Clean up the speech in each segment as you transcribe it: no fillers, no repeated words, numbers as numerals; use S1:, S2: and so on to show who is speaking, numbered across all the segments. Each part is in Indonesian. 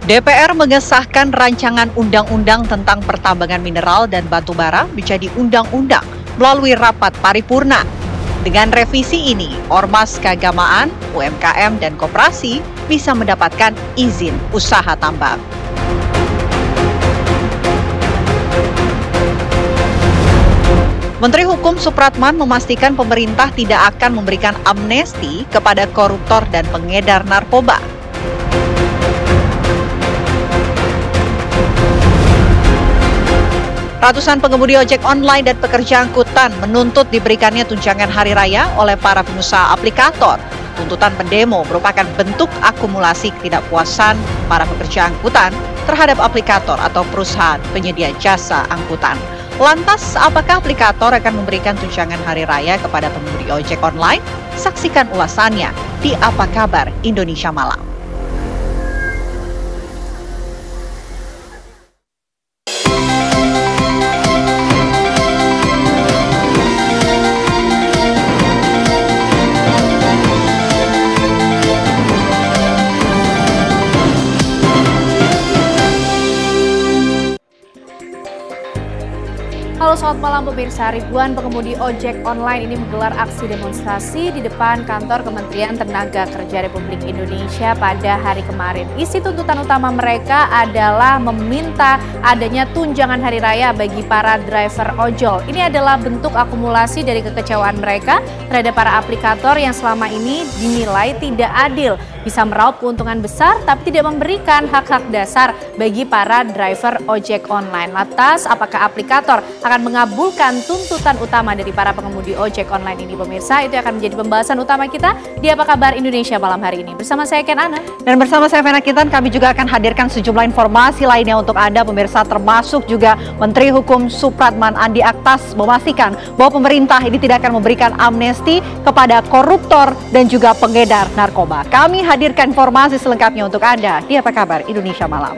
S1: DPR mengesahkan rancangan undang-undang tentang pertambangan mineral dan batu bara menjadi undang-undang melalui rapat paripurna. Dengan revisi ini, ormas keagamaan, UMKM, dan koperasi bisa mendapatkan izin usaha tambang. Menteri Hukum Supratman memastikan pemerintah tidak akan memberikan amnesti kepada koruptor dan pengedar narkoba. Ratusan pengemudi ojek online dan pekerja angkutan menuntut diberikannya tunjangan hari raya oleh para pengusaha aplikator. Tuntutan pendemo merupakan bentuk akumulasi ketidakpuasan para pekerja angkutan terhadap aplikator atau perusahaan penyedia jasa angkutan. Lantas, apakah aplikator akan memberikan tunjangan hari raya kepada pengemudi ojek online? Saksikan ulasannya di Apa Kabar Indonesia Malam.
S2: Halo, selamat malam pemirsa. Ribuan pengemudi ojek online ini menggelar aksi demonstrasi di depan kantor Kementerian Tenaga Kerja Republik Indonesia pada hari kemarin. Isi tuntutan utama mereka adalah meminta adanya tunjangan hari raya bagi para driver ojol. Ini adalah bentuk akumulasi dari kekecewaan mereka terhadap para aplikator yang selama ini dinilai tidak adil, bisa meraup keuntungan besar tapi tidak memberikan hak-hak dasar bagi para driver ojek online. Lantas, apakah aplikator akan mengabulkan tuntutan utama dari para pengemudi ojek online ini, pemirsa? Itu akan menjadi pembahasan utama kita di Apa Kabar Indonesia malam hari ini. Bersama saya Ken Ana.
S1: Dan bersama saya Vena Kitan, kami juga akan hadirkan sejumlah informasi lainnya untuk Anda pemirsa, termasuk juga Menteri Hukum Supratman Andi Aktas memastikan bahwa pemerintah ini tidak akan memberikan amnesti kepada koruptor dan juga pengedar narkoba. Kami hadirkan informasi selengkapnya untuk Anda di Apa Kabar Indonesia Malam.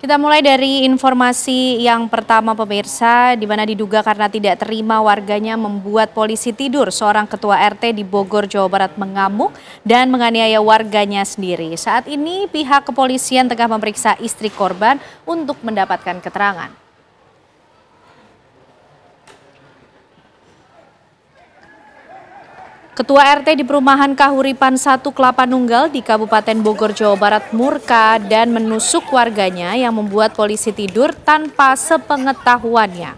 S2: Kita mulai dari informasi yang pertama pemirsa, di mana diduga karena tidak terima warganya membuat polisi tidur, seorang ketua RT di Bogor, Jawa Barat mengamuk dan menganiaya warganya sendiri. Saat ini pihak kepolisian tengah memeriksa istri korban untuk mendapatkan keterangan. Ketua RT di Perumahan Kahuripan 1 Kelapa Nunggal di Kabupaten Bogor, Jawa Barat murka dan menusuk warganya yang membuat polisi tidur tanpa sepengetahuannya.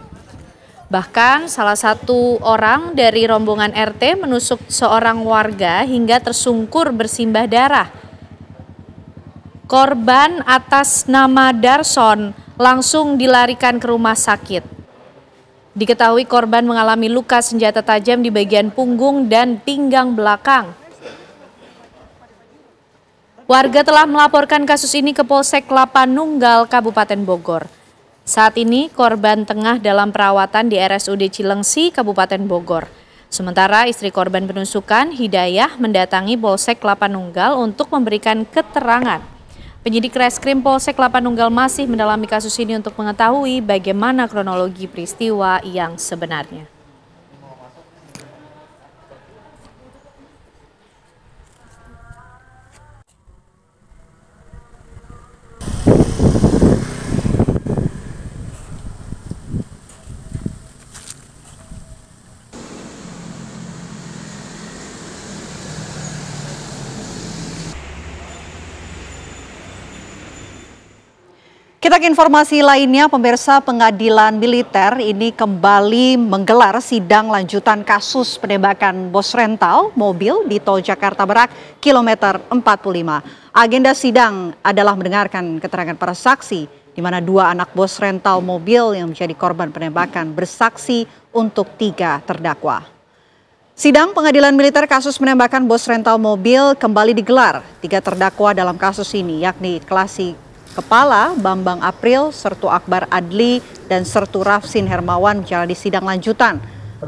S2: Bahkan salah satu orang dari rombongan RT menusuk seorang warga hingga tersungkur bersimbah darah. Korban atas nama Darson langsung dilarikan ke rumah sakit. Diketahui korban mengalami luka senjata tajam di bagian punggung dan pinggang belakang. Warga telah melaporkan kasus ini ke Polsek Kelapa Nunggal, Kabupaten Bogor. Saat ini korban tengah dalam perawatan di RSUD Cilengsi, Kabupaten Bogor. Sementara istri korban penusukan, Hidayah, mendatangi Polsek Kelapa Nunggal untuk memberikan keterangan. Penyidik Reskrim Polsek Kelapa Nunggal masih mendalami kasus ini untuk mengetahui bagaimana kronologi peristiwa yang sebenarnya.
S1: Kita ke informasi lainnya, pemirsa. Pengadilan militer ini kembali menggelar sidang lanjutan kasus penembakan bos rental mobil di Tol Jakarta Merak, kilometer 45. Agenda sidang adalah mendengarkan keterangan para saksi, di mana 2 anak bos rental mobil yang menjadi korban penembakan bersaksi untuk 3 terdakwa. Sidang pengadilan militer kasus penembakan bos rental mobil kembali digelar. 3 terdakwa dalam kasus ini, yakni Klasik Kepala, Bambang April, Sertu Akbar Adli, dan Sertu Rafsin Hermawan menjalani sidang lanjutan.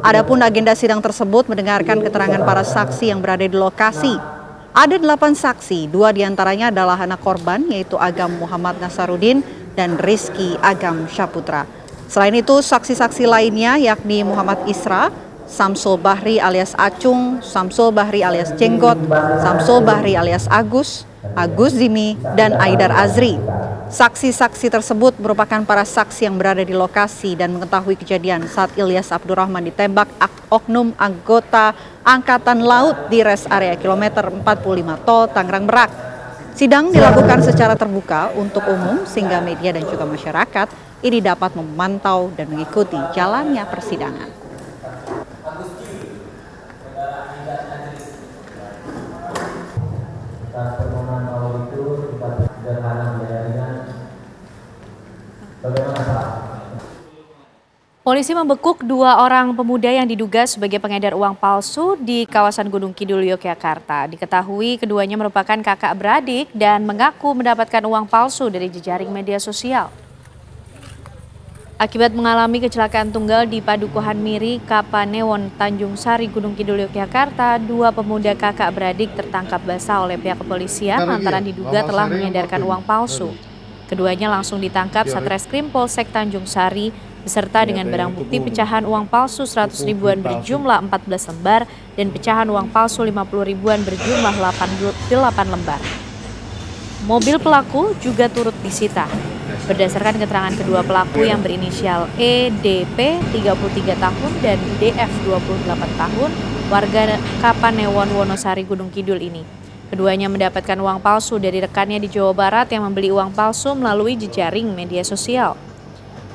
S1: Adapun agenda sidang tersebut mendengarkan keterangan para saksi yang berada di lokasi. Ada 8 saksi, 2 diantaranya adalah anak korban, yaitu Agam Muhammad Nasarudin dan Rizky Agam Syaputra. Selain itu, saksi-saksi lainnya yakni Muhammad Isra, Samsul Bahri alias Acung, Samsul Bahri alias Jenggot, Samsul Bahri alias Agus, Agus Zimi, dan Aidar Azri. Saksi-saksi tersebut merupakan para saksi yang berada di lokasi dan mengetahui kejadian saat Ilyas Abdurrahman ditembak oknum anggota Angkatan Laut di res area kilometer 45 Tol Tangerang Merak. Sidang dilakukan secara terbuka untuk umum sehingga media dan juga masyarakat ini dapat memantau dan mengikuti jalannya persidangan.
S2: Polisi membekuk 2 orang pemuda yang diduga sebagai pengedar uang palsu di kawasan Gunung Kidul, Yogyakarta. Diketahui keduanya merupakan kakak beradik dan mengaku mendapatkan uang palsu dari jejaring media sosial. Akibat mengalami kecelakaan tunggal di Padukuhan Miri, Kapanewon, Tanjung Sari, Gunung Kidul, Yogyakarta, 2 pemuda kakak beradik tertangkap basah oleh pihak kepolisian lantaran diduga telah mengedarkan uang palsu. Keduanya langsung ditangkap Satreskrim Polsek Tanjung Sari beserta dengan barang bukti pecahan uang palsu 100 ribuan berjumlah 14 lembar dan pecahan uang palsu 50 ribuan berjumlah 8 lembar. Mobil pelaku juga turut disita. Berdasarkan keterangan kedua pelaku yang berinisial EDP 33 tahun dan DF 28 tahun, warga Kapanewon, Wonosari, Gunung Kidul ini. Keduanya mendapatkan uang palsu dari rekannya di Jawa Barat yang membeli uang palsu melalui jejaring media sosial.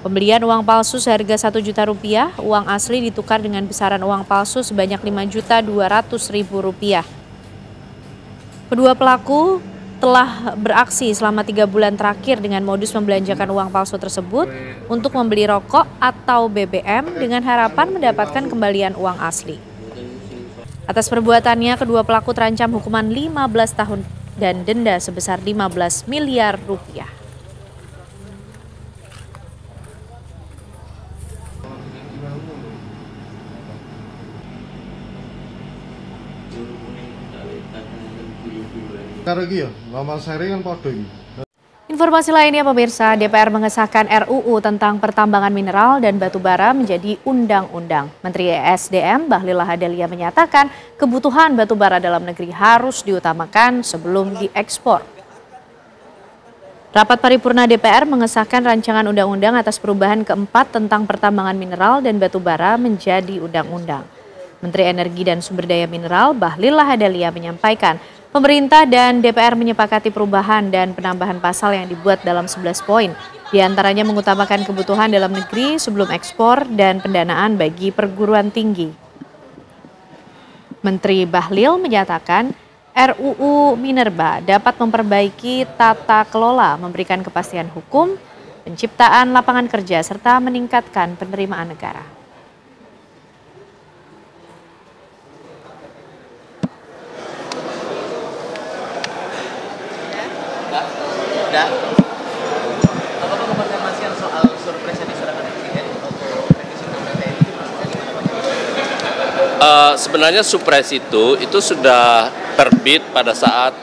S2: Pembelian uang palsu seharga Rp1.000.000, uang asli ditukar dengan besaran uang palsu sebanyak Rp5.200.000. Kedua pelaku telah beraksi selama 3 bulan terakhir dengan modus membelanjakan uang palsu tersebut untuk membeli rokok atau BBM dengan harapan mendapatkan kembalian uang asli. Atas perbuatannya, kedua pelaku terancam hukuman 15 tahun dan denda sebesar Rp15 miliar. Informasi lainnya pemirsa, DPR mengesahkan RUU tentang pertambangan mineral dan batu bara menjadi undang-undang. Menteri ESDM Bahlil Lahadalia menyatakan kebutuhan batu bara dalam negeri harus diutamakan sebelum diekspor. Rapat paripurna DPR mengesahkan rancangan undang-undang atas perubahan keempat tentang pertambangan mineral dan batu bara menjadi undang-undang. Menteri Energi dan Sumber Daya Mineral Bahlil Lahadalia menyampaikan pemerintah dan DPR menyepakati perubahan dan penambahan pasal yang dibuat dalam 11 poin. Di antaranya mengutamakan kebutuhan dalam negeri sebelum ekspor dan pendanaan bagi perguruan tinggi. Menteri Bahlil menyatakan RUU Minerba dapat memperbaiki tata kelola, memberikan kepastian hukum, penciptaan lapangan kerja, serta meningkatkan penerimaan negara.
S3: Udah. Apa konfirmasi soal surprise yang diserahkan Presiden untuk revisi undang-undang TNI?
S4: Sebenarnya surprise itu sudah terbit pada saat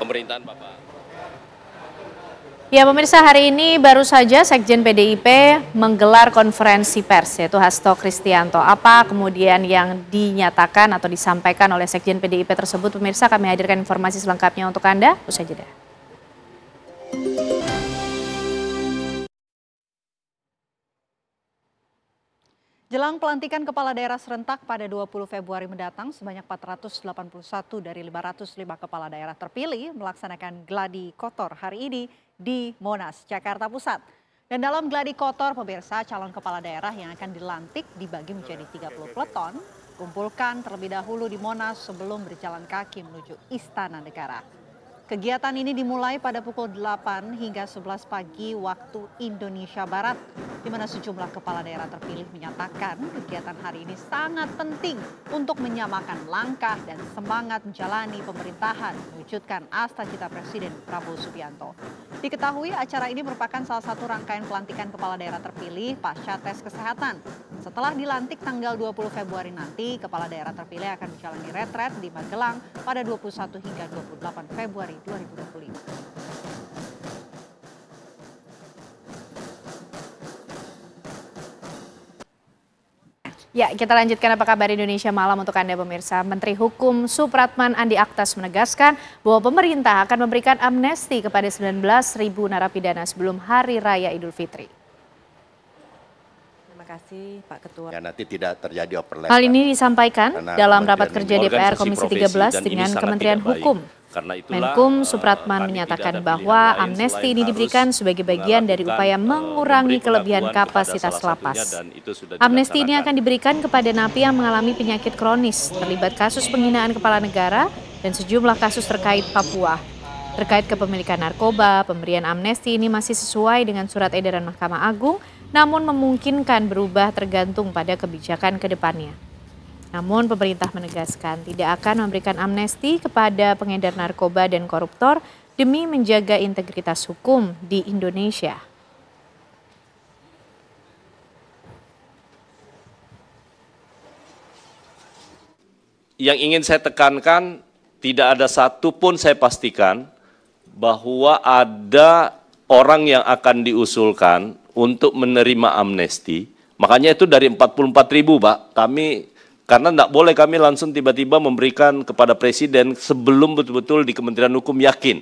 S4: pemerintahan Bapak.
S2: Ya pemirsa, hari ini baru saja Sekjen PDIP menggelar konferensi pers, yaitu Hasto Kristianto. Apa kemudian yang dinyatakan atau disampaikan oleh Sekjen PDIP tersebut, pemirsa, kami hadirkan informasi selengkapnya untuk Anda. Usai jeda.
S1: Jelang pelantikan kepala daerah serentak pada 20 Februari mendatang, sebanyak 481 dari 505 kepala daerah terpilih melaksanakan gladi kotor hari ini di Monas, Jakarta Pusat. Dan dalam gladi kotor, pemirsa, calon kepala daerah yang akan dilantik dibagi menjadi 30 peleton, kumpulkan terlebih dahulu di Monas sebelum berjalan kaki menuju Istana Negara. Kegiatan ini dimulai pada pukul 8 hingga 11 pagi waktu Indonesia Barat, di mana sejumlah kepala daerah terpilih menyatakan kegiatan hari ini sangat penting untuk menyamakan langkah dan semangat menjalani pemerintahan mewujudkan cita Presiden Prabowo Subianto. Diketahui acara ini merupakan salah satu rangkaian pelantikan kepala daerah terpilih pasca tes kesehatan. Setelah dilantik tanggal 20 Februari nanti, kepala daerah terpilih akan menjalani retret di Magelang pada 21 hingga 28 Februari 2025.
S2: Ya, kita lanjutkan apa kabar Indonesia Malam untuk Anda pemirsa. Menteri Hukum Supratman Andi Aktas menegaskan bahwa pemerintah akan memberikan amnesti kepada 19.000 narapidana sebelum Hari Raya Idul Fitri.
S5: Terima kasih Pak Ketua.
S6: Ya, nanti tidak terjadi overlap.
S2: Hal ini disampaikan dalam rapat kerja DPR Komisi 13 dengan Kementerian Hukum. Menkum Supratman menyatakan bahwa amnesti ini diberikan sebagai bagian dari upaya mengurangi kelebihan kapasitas lapas. Amnesti ini akan diberikan kepada napi yang mengalami penyakit kronis, terlibat kasus penghinaan kepala negara, dan sejumlah kasus terkait Papua. Terkait kepemilikan narkoba, pemberian amnesti ini masih sesuai dengan surat edaran Mahkamah Agung, namun memungkinkan berubah tergantung pada kebijakan ke depannya. Namun pemerintah menegaskan tidak akan memberikan amnesti kepada pengedar narkoba dan koruptor demi menjaga integritas hukum di Indonesia.
S4: Yang ingin saya tekankan, tidak ada satupun saya pastikan bahwa ada orang yang akan diusulkan untuk menerima amnesti. Makanya itu dari 44.000, Pak. Karena tidak boleh kami langsung tiba-tiba memberikan kepada Presiden sebelum betul-betul di Kementerian Hukum yakin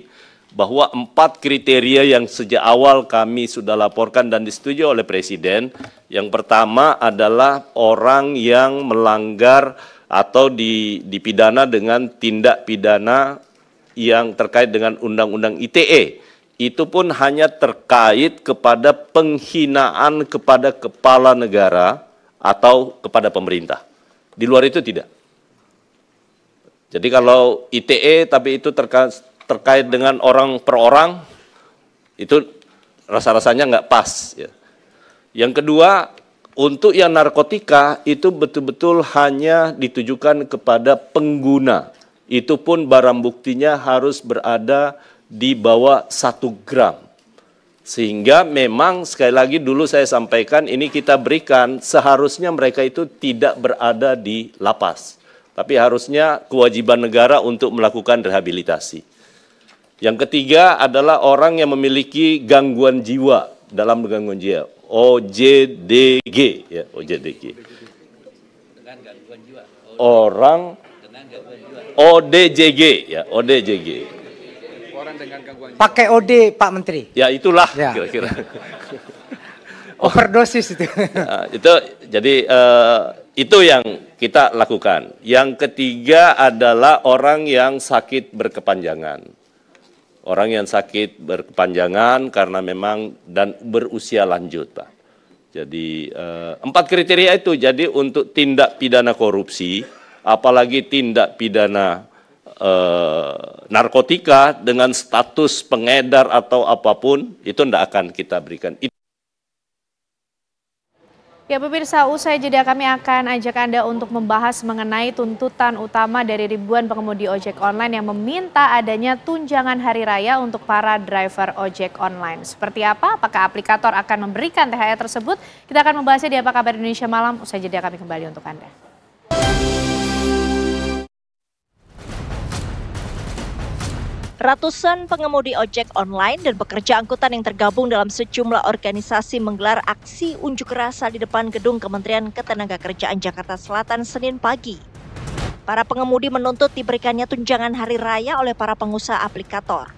S4: bahwa 4 kriteria yang sejak awal kami sudah laporkan dan disetujui oleh Presiden. Yang pertama adalah orang yang melanggar atau dipidana dengan tindak pidana yang terkait dengan Undang-Undang ITE. Itu pun hanya terkait kepada penghinaan kepada kepala negara atau kepada pemerintah. Di luar itu tidak. Jadi kalau ITE tapi itu terkait dengan orang per orang, itu rasa-rasanya nggak pas. Ya. Yang kedua, untuk yang narkotika itu betul-betul hanya ditujukan kepada pengguna. Itu pun barang buktinya harus berada di bawah 1 gram. Sehingga memang sekali lagi dulu saya sampaikan ini kita berikan seharusnya mereka itu tidak berada di lapas. Tapi harusnya kewajiban negara untuk melakukan rehabilitasi. Yang ketiga adalah orang yang memiliki gangguan jiwa, dalam gangguan jiwa, OJDG. Ya, OJDG. Orang ODJG, ya, ODJG.
S7: Pakai OD Pak Menteri.
S4: Ya itulah
S7: ya.
S4: Kira-kira.
S7: Overdosis itu.
S4: Itu jadi itu yang kita lakukan. Yang ketiga adalah orang yang sakit berkepanjangan. Orang yang sakit berkepanjangan karena memang dan berusia lanjut, Pak. Jadi 4 kriteria itu. Jadi untuk tindak pidana korupsi, apalagi tindak pidana narkotika dengan status pengedar atau apapun, itu tidak akan kita berikan.
S2: Ya pemirsa, usai jeda kami akan ajak Anda untuk membahas mengenai tuntutan utama dari ribuan pengemudi ojek online yang meminta adanya tunjangan hari raya untuk para driver ojek online. Seperti apa? Apakah aplikator akan memberikan THR tersebut? Kita akan membahasnya di Apa Kabar Indonesia Malam. Usai jeda kami kembali untuk Anda.
S5: Ratusan pengemudi ojek online dan pekerja angkutan yang tergabung dalam sejumlah organisasi menggelar aksi unjuk rasa di depan gedung Kementerian Ketenagakerjaan Jakarta Selatan Senin pagi. Para pengemudi menuntut diberikannya tunjangan hari raya oleh para pengusaha aplikator.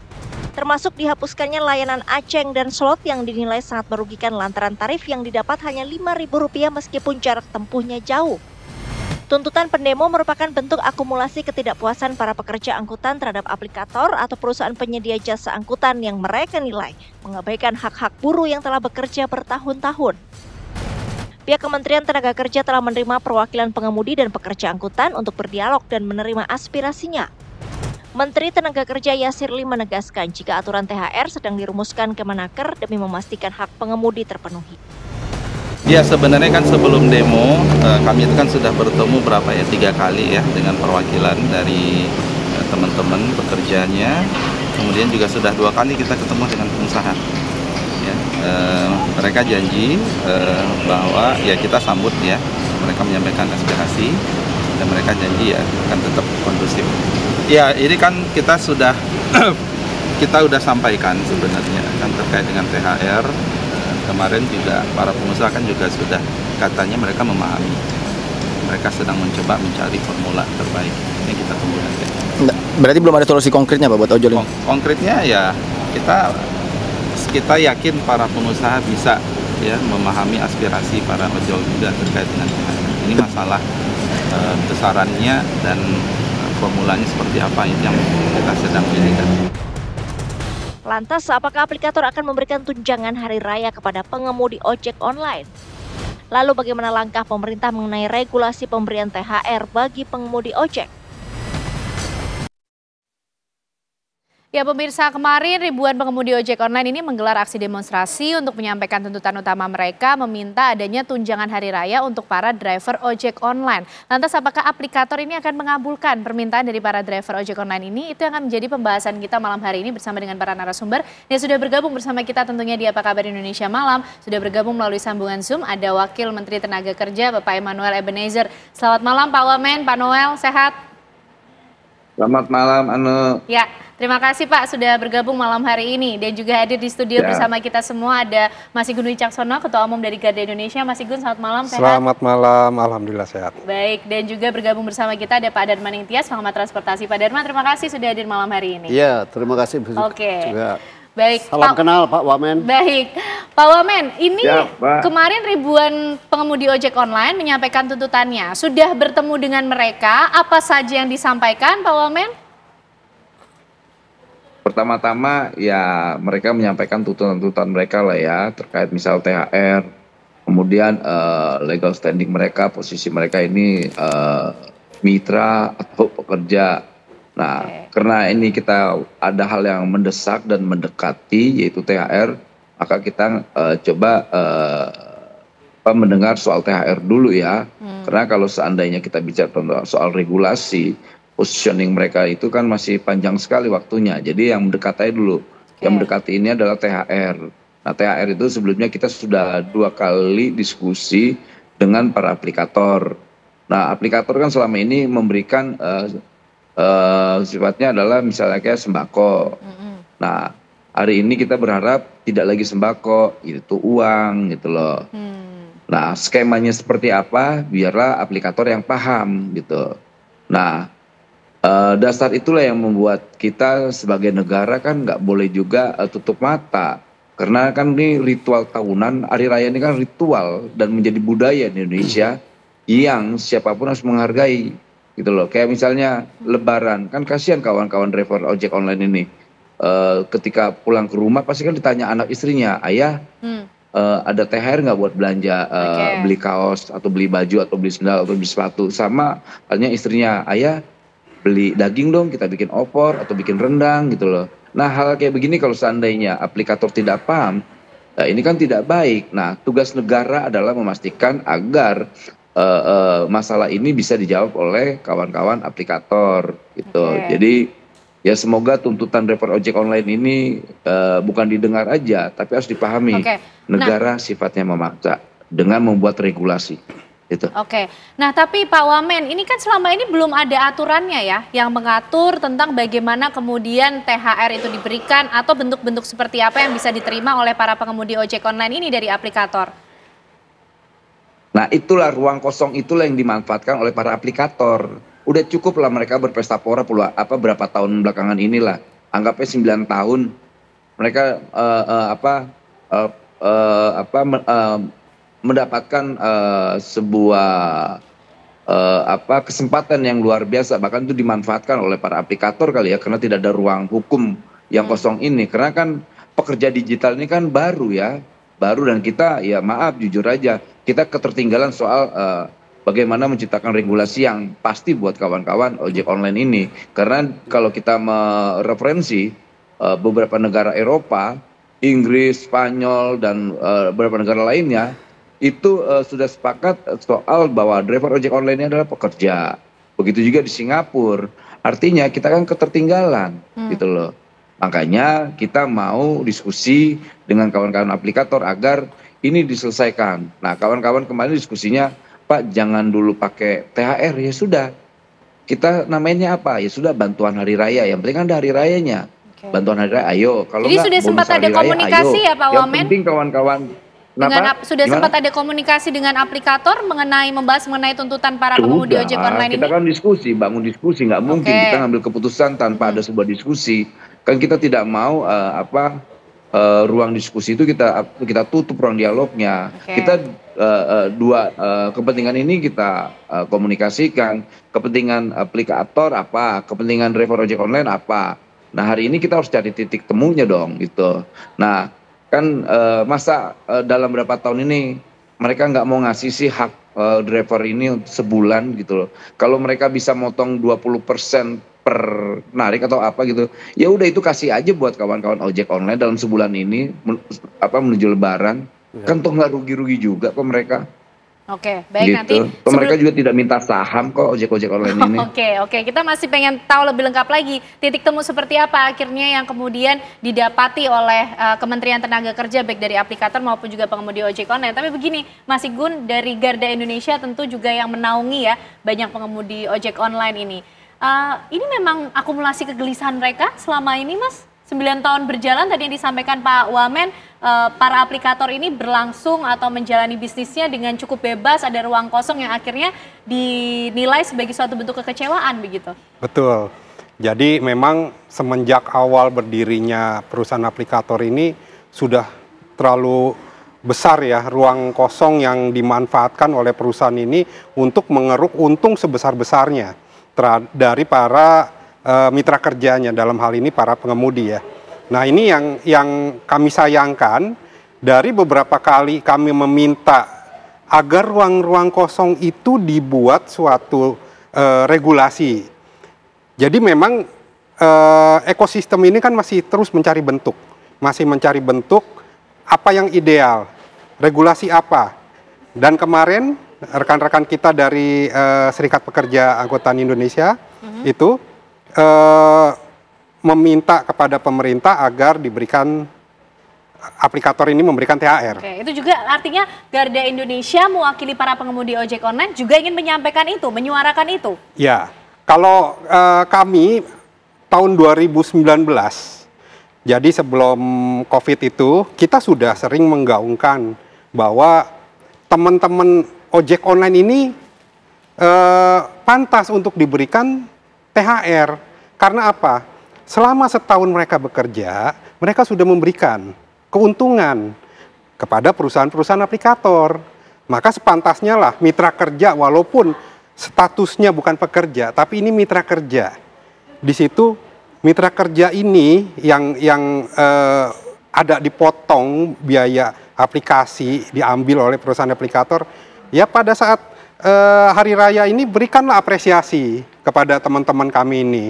S5: Termasuk dihapuskannya layanan aceng dan slot yang dinilai sangat merugikan lantaran tarif yang didapat hanya Rp5.000 meskipun jarak tempuhnya jauh. Tuntutan pendemo merupakan bentuk akumulasi ketidakpuasan para pekerja angkutan terhadap aplikator atau perusahaan penyedia jasa angkutan yang mereka nilai mengabaikan hak-hak buruh yang telah bekerja bertahun-tahun. Pihak Kementerian Tenagakerja telah menerima perwakilan pengemudi dan pekerja angkutan untuk berdialog dan menerima aspirasinya. Menteri Tenagakerja Yasir Lim menegaskan jika aturan THR sedang dirumuskan Kemenaker demi memastikan hak pengemudi terpenuhi.
S8: Ya sebenarnya kan sebelum demo kami itu kan sudah bertemu 3 kali ya dengan perwakilan dari teman-teman pekerjanya. Kemudian juga sudah 2 kali kita ketemu dengan pengusaha. Ya, mereka janji bahwa ya kita sambut ya. Mereka menyampaikan aspirasi dan mereka janji ya akan tetap kondusif. Ya ini kan kita sudah sampaikan sebenarnya kan terkait dengan THR. Kemarin juga para pengusaha kan juga sudah katanya mereka memahami. mereka sedang mencoba mencari formula terbaik. Ini kita tunggu nanti.
S6: Berarti belum ada solusi konkretnya Pak buat ojol ini?
S8: Konkretnya ya kita yakin para pengusaha bisa ya memahami aspirasi para ojol juga terkait dengan THR. Ini masalah besarannya dan formulanya seperti apa ini yang kita sedang pilihkan.
S5: Lantas, apakah aplikator akan memberikan tunjangan hari raya kepada pengemudi ojek online? Lalu bagaimana langkah pemerintah mengenai regulasi pemberian THR bagi pengemudi ojek?
S2: Ya pemirsa, kemarin ribuan pengemudi ojek online ini menggelar aksi demonstrasi untuk menyampaikan tuntutan utama mereka meminta adanya tunjangan hari raya untuk para driver ojek online. Lantas apakah aplikator ini akan mengabulkan permintaan dari para driver ojek online ini? Itu yang akan menjadi pembahasan kita malam hari ini bersama dengan para narasumber yang sudah bergabung bersama kita tentunya di Apa Kabar Indonesia Malam. Sudah bergabung melalui sambungan Zoom, ada Wakil Menteri Tenaga Kerja Bapak Emmanuel Ebenezer. Selamat malam Pak Wamen, Pak Noel, sehat?
S9: Selamat malam, Anu.
S2: Ya, terima kasih Pak sudah bergabung malam hari ini dan juga hadir di studio bersama kita semua ada Mas Igun Wicaksono, Ketua Umum dari Garda Indonesia. Mas Igun, selamat malam, sehat?
S10: Selamat malam, alhamdulillah sehat.
S2: Baik, dan juga bergabung bersama kita ada Pak Darman Intias, pengamat transportasi. Pak Darman, terima kasih sudah hadir malam hari ini.
S10: Iya, terima kasih.
S2: Oke.
S10: Juga.
S2: Baik,
S10: salam kenal Pak Wamen.
S2: Baik, Pak Wamen, ini
S9: Ya, Pak.
S2: kemarin ribuan pengemudi ojek online menyampaikan tuntutannya. Sudah bertemu dengan mereka, apa saja yang disampaikan Pak Wamen?
S9: Pertama-tama ya mereka menyampaikan tuntutan-tuntutan mereka lah ya terkait misal THR, kemudian legal standing mereka, posisi mereka ini mitra atau pekerja. Nah, karena ini kita ada hal yang mendesak dan mendekati yaitu THR, maka kita coba mendengar soal THR dulu ya. Karena kalau seandainya kita bicara soal regulasi, positioning mereka itu kan masih panjang sekali waktunya. Jadi yang mendekat aja dulu. Yang mendekati ini adalah THR. Nah, THR itu sebelumnya kita sudah 2 kali diskusi dengan para aplikator. Nah, aplikator kan selama ini memberikan sifatnya adalah misalnya kayak sembako. Nah, hari ini kita berharap tidak lagi sembako, itu uang gitu loh. Nah, skemanya seperti apa? Biarlah aplikator yang paham gitu. Nah, dasar itulah yang membuat kita sebagai negara kan nggak boleh juga tutup mata. Karena kan ini ritual tahunan, hari raya ini kan ritual dan menjadi budaya di Indonesia yang siapapun harus menghargai. Gitu loh, kayak misalnya Lebaran, kan kasihan kawan-kawan driver ojek online ini. Ketika pulang ke rumah pasti kan ditanya anak istrinya, ayah ada THR nggak buat belanja, beli kaos atau beli baju atau beli sendal atau beli sepatu. Sama halnya istrinya, ayah beli daging dong, kita bikin opor atau bikin rendang gitu loh. Nah, hal kayak begini kalau seandainya aplikator tidak paham, ini kan tidak baik. Nah, tugas negara adalah memastikan agar masalah ini bisa dijawab oleh kawan-kawan aplikator gitu. Jadi ya semoga tuntutan driver ojek online ini bukan didengar aja, tapi harus dipahami. Negara sifatnya memaksa dengan membuat regulasi. Gitu.
S2: Nah tapi Pak Wamen, ini kan selama ini belum ada aturannya ya yang mengatur tentang bagaimana kemudian THR itu diberikan atau bentuk-bentuk seperti apa yang bisa diterima oleh para pengemudi ojek online ini dari aplikator.
S9: Nah, itulah ruang kosong itulah yang dimanfaatkan oleh para aplikator. Udah cukup lah mereka berpesta pora berapa tahun belakangan inilah. Anggapnya 9 tahun mereka mendapatkan sebuah kesempatan yang luar biasa, bahkan itu dimanfaatkan oleh para aplikator kali ya, karena tidak ada ruang hukum yang kosong ini. Karena kan pekerja digital ini kan baru ya, dan kita ya maaf jujur aja kita ketertinggalan soal bagaimana menciptakan regulasi yang pasti buat kawan-kawan ojek online ini. Karena kalau kita mereferensi beberapa negara Eropa, Inggris, Spanyol, dan beberapa negara lainnya, itu sudah sepakat soal bahwa driver ojek online ini adalah pekerja. Begitu juga di Singapura. Artinya kita kan ketertinggalan gitu loh. Makanya kita mau diskusi dengan kawan-kawan aplikator agar ini diselesaikan. Nah, kawan-kawan kemarin diskusinya, Pak jangan dulu pakai THR, ya sudah. Kita namanya apa? Ya sudah bantuan hari raya, yang penting kan ada hari rayanya. Bantuan hari raya, ayo. Kalau
S2: jadi sudah sempat ada komunikasi ya Pak Wamen?
S9: Yang penting kawan-kawan,
S2: sudah sempat ada komunikasi dengan aplikator membahas mengenai tuntutan para pengemudi ojek online
S9: kita
S2: ini?
S9: kan bangun diskusi, nggak mungkin kita ngambil keputusan tanpa ada sebuah diskusi. Kan kita tidak mau ruang diskusi itu kita tutup ruang dialognya. Kita dua kepentingan ini kita komunikasikan. Kepentingan aplikator apa, kepentingan driver ojek online apa. Nah hari ini kita harus cari titik temunya dong gitu. Nah kan masa dalam berapa tahun ini mereka nggak mau ngasih sih hak driver ini sebulan gitu loh. Kalau mereka bisa motong 20% per narik atau apa gitu, ya udah itu kasih aja buat kawan-kawan ojek online dalam sebulan ini menuju Lebaran. Kan toh nggak rugi-rugi juga kok mereka.
S2: Oke, baik
S9: gitu.
S2: nanti.
S9: Mereka juga tidak minta saham kok ojek-ojek online ini.
S2: Oke, kita masih pengen tahu lebih lengkap lagi titik temu seperti apa akhirnya yang kemudian didapati oleh Kementerian Tenaga Kerja baik dari aplikator maupun juga pengemudi ojek online. Tapi begini, Mas Igun dari Garda Indonesia tentu juga yang menaungi ya banyak pengemudi ojek online ini. Ini memang akumulasi kegelisahan mereka selama ini, Mas? 9 tahun berjalan tadi yang disampaikan Pak Wamen, para aplikator ini berlangsung atau menjalani bisnisnya dengan cukup bebas, ada ruang kosong yang akhirnya dinilai sebagai suatu bentuk kekecewaan begitu.
S10: Betul. Jadi memang semenjak awal berdirinya perusahaan aplikator ini sudah terlalu besar ya ruang kosong yang dimanfaatkan oleh perusahaan ini untuk mengeruk untung sebesar-besarnya dari para mitra kerjanya, dalam hal ini para pengemudi ya. Nah ini yang kami sayangkan, dari beberapa kali kami meminta agar ruang-ruang kosong itu dibuat suatu regulasi. Jadi memang ekosistem ini kan masih terus mencari bentuk, apa yang ideal, regulasi apa. Dan kemarin rekan-rekan kita dari Serikat Pekerja Angkutan Indonesia itu meminta kepada pemerintah agar diberikan aplikator ini memberikan THR.
S2: Oke, itu juga artinya Garda Indonesia mewakili para pengemudi ojek online juga ingin menyampaikan itu, menyuarakan itu.
S10: Ya, kalau kami tahun 2019, jadi sebelum COVID itu kita sudah sering menggaungkan bahwa teman-teman ojek online ini pantas untuk diberikan THR. Karena apa? Selama setahun mereka bekerja, mereka sudah memberikan keuntungan kepada perusahaan-perusahaan aplikator. Maka sepantasnya lah mitra kerja, walaupun statusnya bukan pekerja, tapi ini mitra kerja. Di situ mitra kerja ini yang ada dipotong biaya aplikasi diambil oleh perusahaan aplikator. Ya pada saat hari raya ini berikanlah apresiasi kepada teman-teman kami ini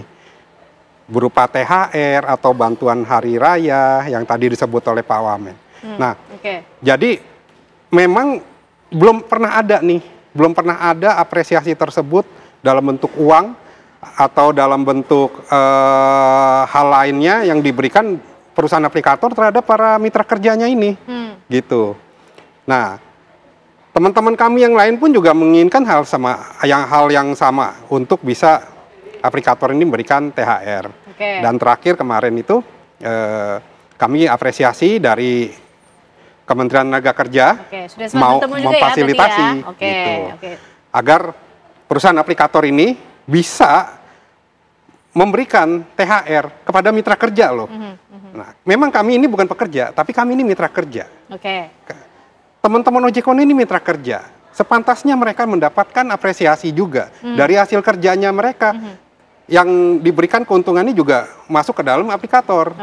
S10: berupa THR atau bantuan hari raya yang tadi disebut oleh Pak Wamen. Jadi memang belum pernah ada apresiasi tersebut dalam bentuk uang atau dalam bentuk hal lainnya yang diberikan perusahaan aplikator terhadap para mitra kerjanya ini, gitu. Nah, teman-teman kami yang lain pun juga menginginkan hal yang sama untuk bisa aplikator ini memberikan THR. Dan terakhir kemarin itu kami apresiasi dari Kementerian Tenaga Kerja mau memfasilitasi agar perusahaan aplikator ini bisa memberikan THR kepada mitra kerja loh. Nah, memang kami ini bukan pekerja, tapi kami ini mitra kerja. Teman-teman ojek online ini mitra kerja. Sepantasnya mereka mendapatkan apresiasi juga dari hasil kerjanya mereka. Yang diberikan keuntungannya juga masuk ke dalam aplikator.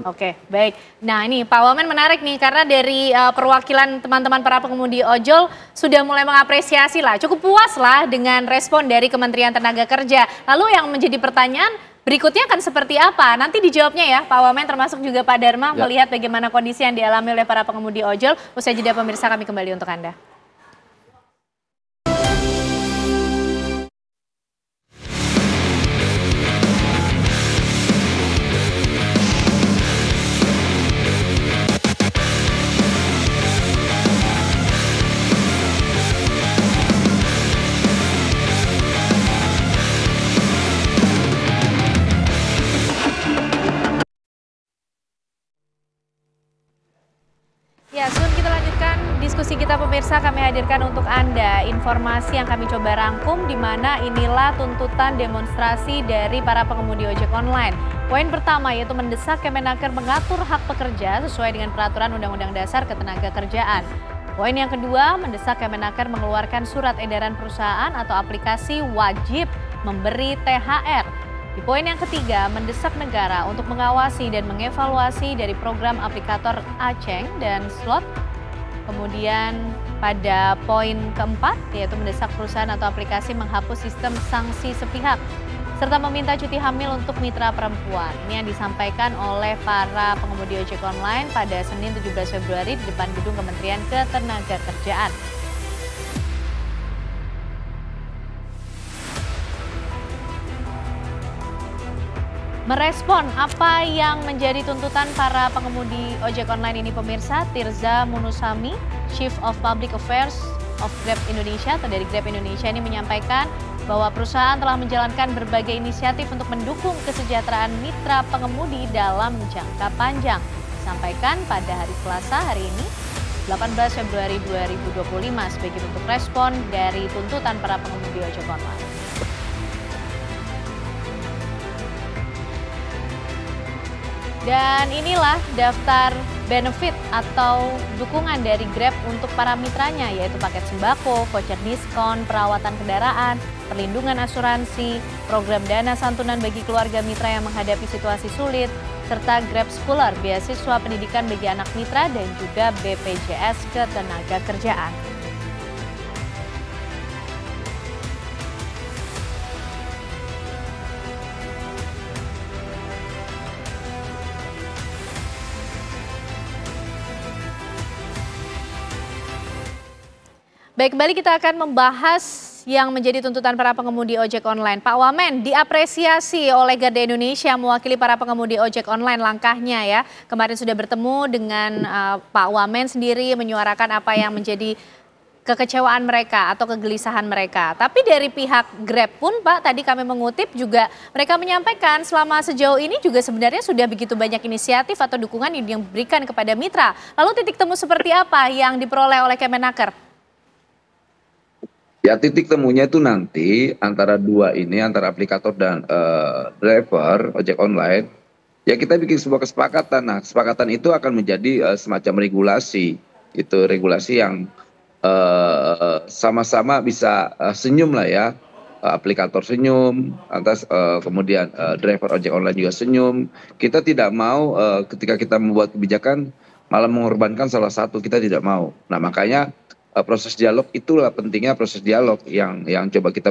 S2: Oke, baik. Nah ini Pak Wamen menarik nih karena dari perwakilan teman-teman para pengemudi ojol sudah mulai mengapresiasi lah, cukup puas lah dengan respon dari Kementerian Tenaga Kerja. Lalu yang menjadi pertanyaan berikutnya akan seperti apa? Nanti dijawabnya ya Pak Wamen termasuk juga Pak Dharma melihat bagaimana kondisi yang dialami oleh para pengemudi ojol. Usai jeda pemirsa kami kembali untuk Anda. Ya, sebelum kita lanjutkan diskusi kita pemirsa, kami hadirkan untuk Anda informasi yang kami coba rangkum di mana inilah tuntutan demonstrasi dari para pengemudi ojek online. Poin pertama yaitu mendesak Kemenaker mengatur hak pekerja sesuai dengan peraturan Undang-Undang Dasar Ketenagakerjaan. Poin yang kedua, mendesak Kemenaker mengeluarkan surat edaran perusahaan atau aplikasi wajib memberi THR. Di poin yang ketiga, mendesak negara untuk mengawasi dan mengevaluasi dari program aplikator Aceng dan Slot. Kemudian pada poin keempat, yaitu mendesak perusahaan atau aplikasi menghapus sistem sanksi sepihak, serta meminta cuti hamil untuk mitra perempuan. Ini yang disampaikan oleh para pengemudi ojek online pada Senin 17 Februari di depan gedung Kementerian Ketenagakerjaan. Merespon apa yang menjadi tuntutan para pengemudi ojek online ini pemirsa, Tirza Munusami, Chief of Public Affairs of Grab Indonesia atau dari Grab Indonesia ini menyampaikan bahwa perusahaan telah menjalankan berbagai inisiatif untuk mendukung kesejahteraan mitra pengemudi dalam jangka panjang. Disampaikan pada hari Selasa hari ini, 18 Februari 2025 sebagai bentuk respon dari tuntutan para pengemudi ojek online. Dan inilah daftar benefit atau dukungan dari Grab untuk para mitranya, yaitu paket sembako, voucher diskon, perawatan kendaraan, perlindungan asuransi, program dana santunan bagi keluarga mitra yang menghadapi situasi sulit, serta Grab Scholar, beasiswa pendidikan bagi anak mitra, dan juga BPJS Ketenagakerjaan. Baik, kembali kita akan membahas yang menjadi tuntutan para pengemudi ojek online. Pak Wamen, diapresiasi oleh Garda Indonesia mewakili para pengemudi ojek online langkahnya ya. Kemarin sudah bertemu dengan Pak Wamen sendiri menyuarakan apa yang menjadi kekecewaan mereka atau kegelisahan mereka. Tapi dari pihak Grab pun Pak, tadi kami mengutip juga mereka menyampaikan selama sejauh ini juga sebenarnya sudah begitu banyak inisiatif atau dukungan yang diberikan kepada mitra. Lalu titik temu seperti apa yang diperoleh oleh Kemenaker?
S9: Ya, titik temunya itu nanti antara dua ini, antara aplikator dan driver ojek online, ya kita bikin sebuah kesepakatan. Nah, kesepakatan itu akan menjadi semacam regulasi, itu regulasi yang sama-sama bisa senyum lah ya, aplikator senyum, atas kemudian driver ojek online juga senyum. Kita tidak mau ketika kita membuat kebijakan malah mengorbankan salah satu, kita tidak mau. Nah, makanya proses dialog itulah pentingnya proses dialog yang coba kita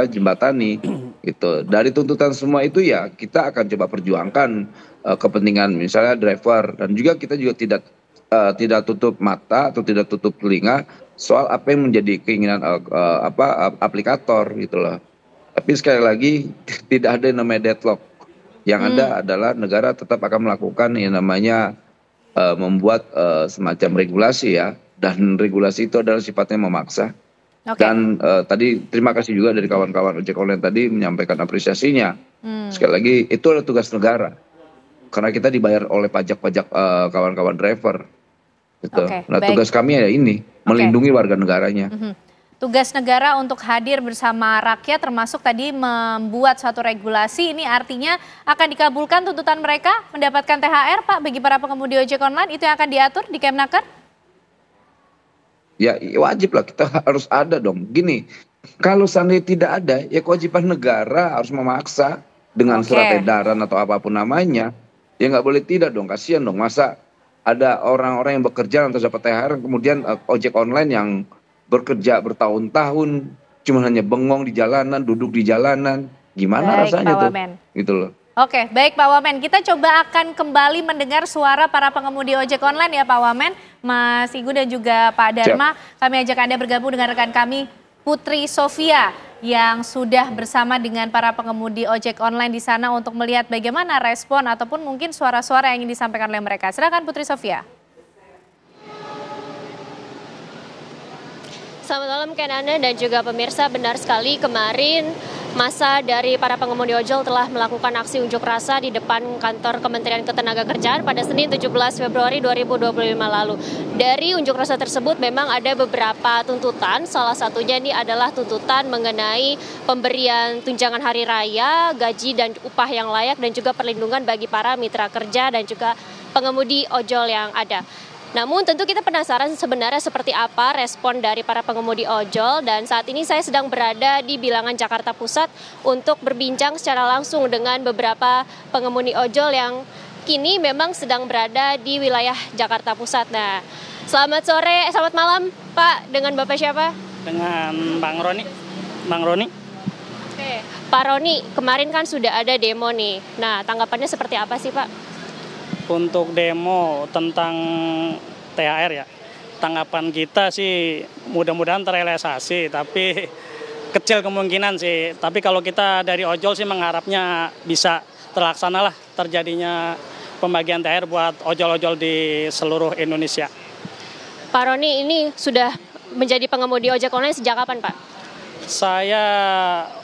S9: jembatani gitu. Dari tuntutan semua itu ya kita akan coba perjuangkan kepentingan misalnya driver, dan juga kita juga tidak tutup mata atau tidak tutup telinga soal apa yang menjadi keinginan aplikator gitu loh. Tapi sekali lagi tidak ada yang namanya deadlock. Yang ada adalah negara tetap akan melakukan yang namanya membuat semacam regulasi ya. Dan regulasi itu adalah sifatnya memaksa. Okay. Dan tadi terima kasih juga dari kawan-kawan ojek online tadi menyampaikan apresiasinya. Sekali lagi itu adalah tugas negara. Karena kita dibayar oleh pajak-pajak kawan-kawan driver. Gitu. Okay, nah baik. Tugas kami ya ini, melindungi warga negaranya.
S2: Tugas negara untuk hadir bersama rakyat termasuk tadi membuat suatu regulasi, ini artinya akan dikabulkan tuntutan mereka mendapatkan THR Pak bagi para pengemudi ojek online, itu yang akan diatur di Kemenaker?
S9: Ya wajib lah, kita harus ada dong. Gini, kalau seandainya tidak ada, ya kewajiban negara harus memaksa dengan surat edaran atau apapun namanya. Ya nggak boleh tidak dong, kasihan dong. Masa ada orang-orang yang bekerja untuk dapat THR, kemudian ojek online yang bekerja bertahun-tahun, cuma hanya bengong di jalanan, duduk di jalanan. Gimana rasanya tuh? Gitu loh.
S2: Oke, baik Pak Wamen. Kita coba akan kembali mendengar suara para pengemudi ojek online ya Pak Wamen. Mas Igu dan juga Pak Dharma. Siap. Kami ajak Anda bergabung dengan rekan kami Putri Sofia yang sudah bersama dengan para pengemudi ojek online di sana untuk melihat bagaimana respon ataupun mungkin suara-suara yang ingin disampaikan oleh mereka. Silakan Putri Sofia.
S11: Selamat malam Kanana dan juga pemirsa, benar sekali kemarin masa dari para pengemudi ojol telah melakukan aksi unjuk rasa di depan kantor Kementerian Ketenagakerjaan pada Senin 17 Februari 2025 lalu. Dari unjuk rasa tersebut memang ada beberapa tuntutan, salah satunya ini adalah tuntutan mengenai pemberian tunjangan hari raya, gaji dan upah yang layak, dan juga perlindungan bagi para mitra kerja dan juga pengemudi ojol yang ada. Namun tentu kita penasaran sebenarnya seperti apa respon dari para pengemudi ojol, dan saat ini saya sedang berada di Bilangan Jakarta Pusat untuk berbincang secara langsung dengan beberapa pengemudi ojol yang kini memang sedang berada di wilayah Jakarta Pusat. Nah, selamat malam Pak, dengan Bapak siapa?
S12: Dengan Bang Roni. Bang Roni.
S11: Oke, Pak Roni, kemarin kan sudah ada demo nih. Nah, tanggapannya seperti apa sih Pak?
S12: Untuk demo tentang THR ya, tanggapan kita sih mudah-mudahan terrealisasi, tapi kecil kemungkinan sih. Tapi kalau kita dari ojol sih mengharapnya bisa terlaksana lah terjadinya pembagian THR buat ojol-ojol di seluruh Indonesia.
S11: Pak Roni, ini sudah menjadi pengemudi ojek online sejak kapan Pak?
S12: Saya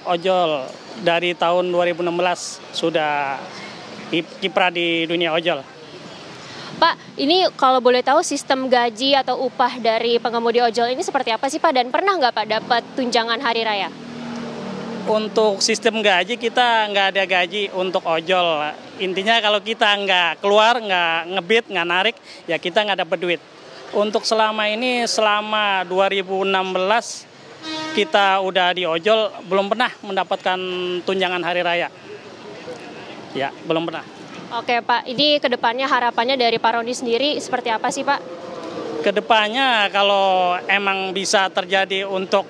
S12: ojol dari tahun 2016, sudah kiprah di dunia ojol.
S11: Pak, ini kalau boleh tahu sistem gaji atau upah dari pengemudi ojol ini seperti apa sih Pak? Dan pernah nggak Pak dapat tunjangan hari raya?
S12: Untuk sistem gaji kita nggak ada gaji untuk ojol. Intinya kalau kita nggak keluar, nggak ngebit, nggak narik, ya kita nggak dapat duit. Untuk selama ini, selama 2016 kita udah di ojol, belum pernah mendapatkan tunjangan hari raya. Ya, belum pernah.
S11: Oke Pak, ini kedepannya harapannya dari Pak Roni sendiri seperti apa sih Pak?
S12: Kedepannya kalau emang bisa terjadi untuk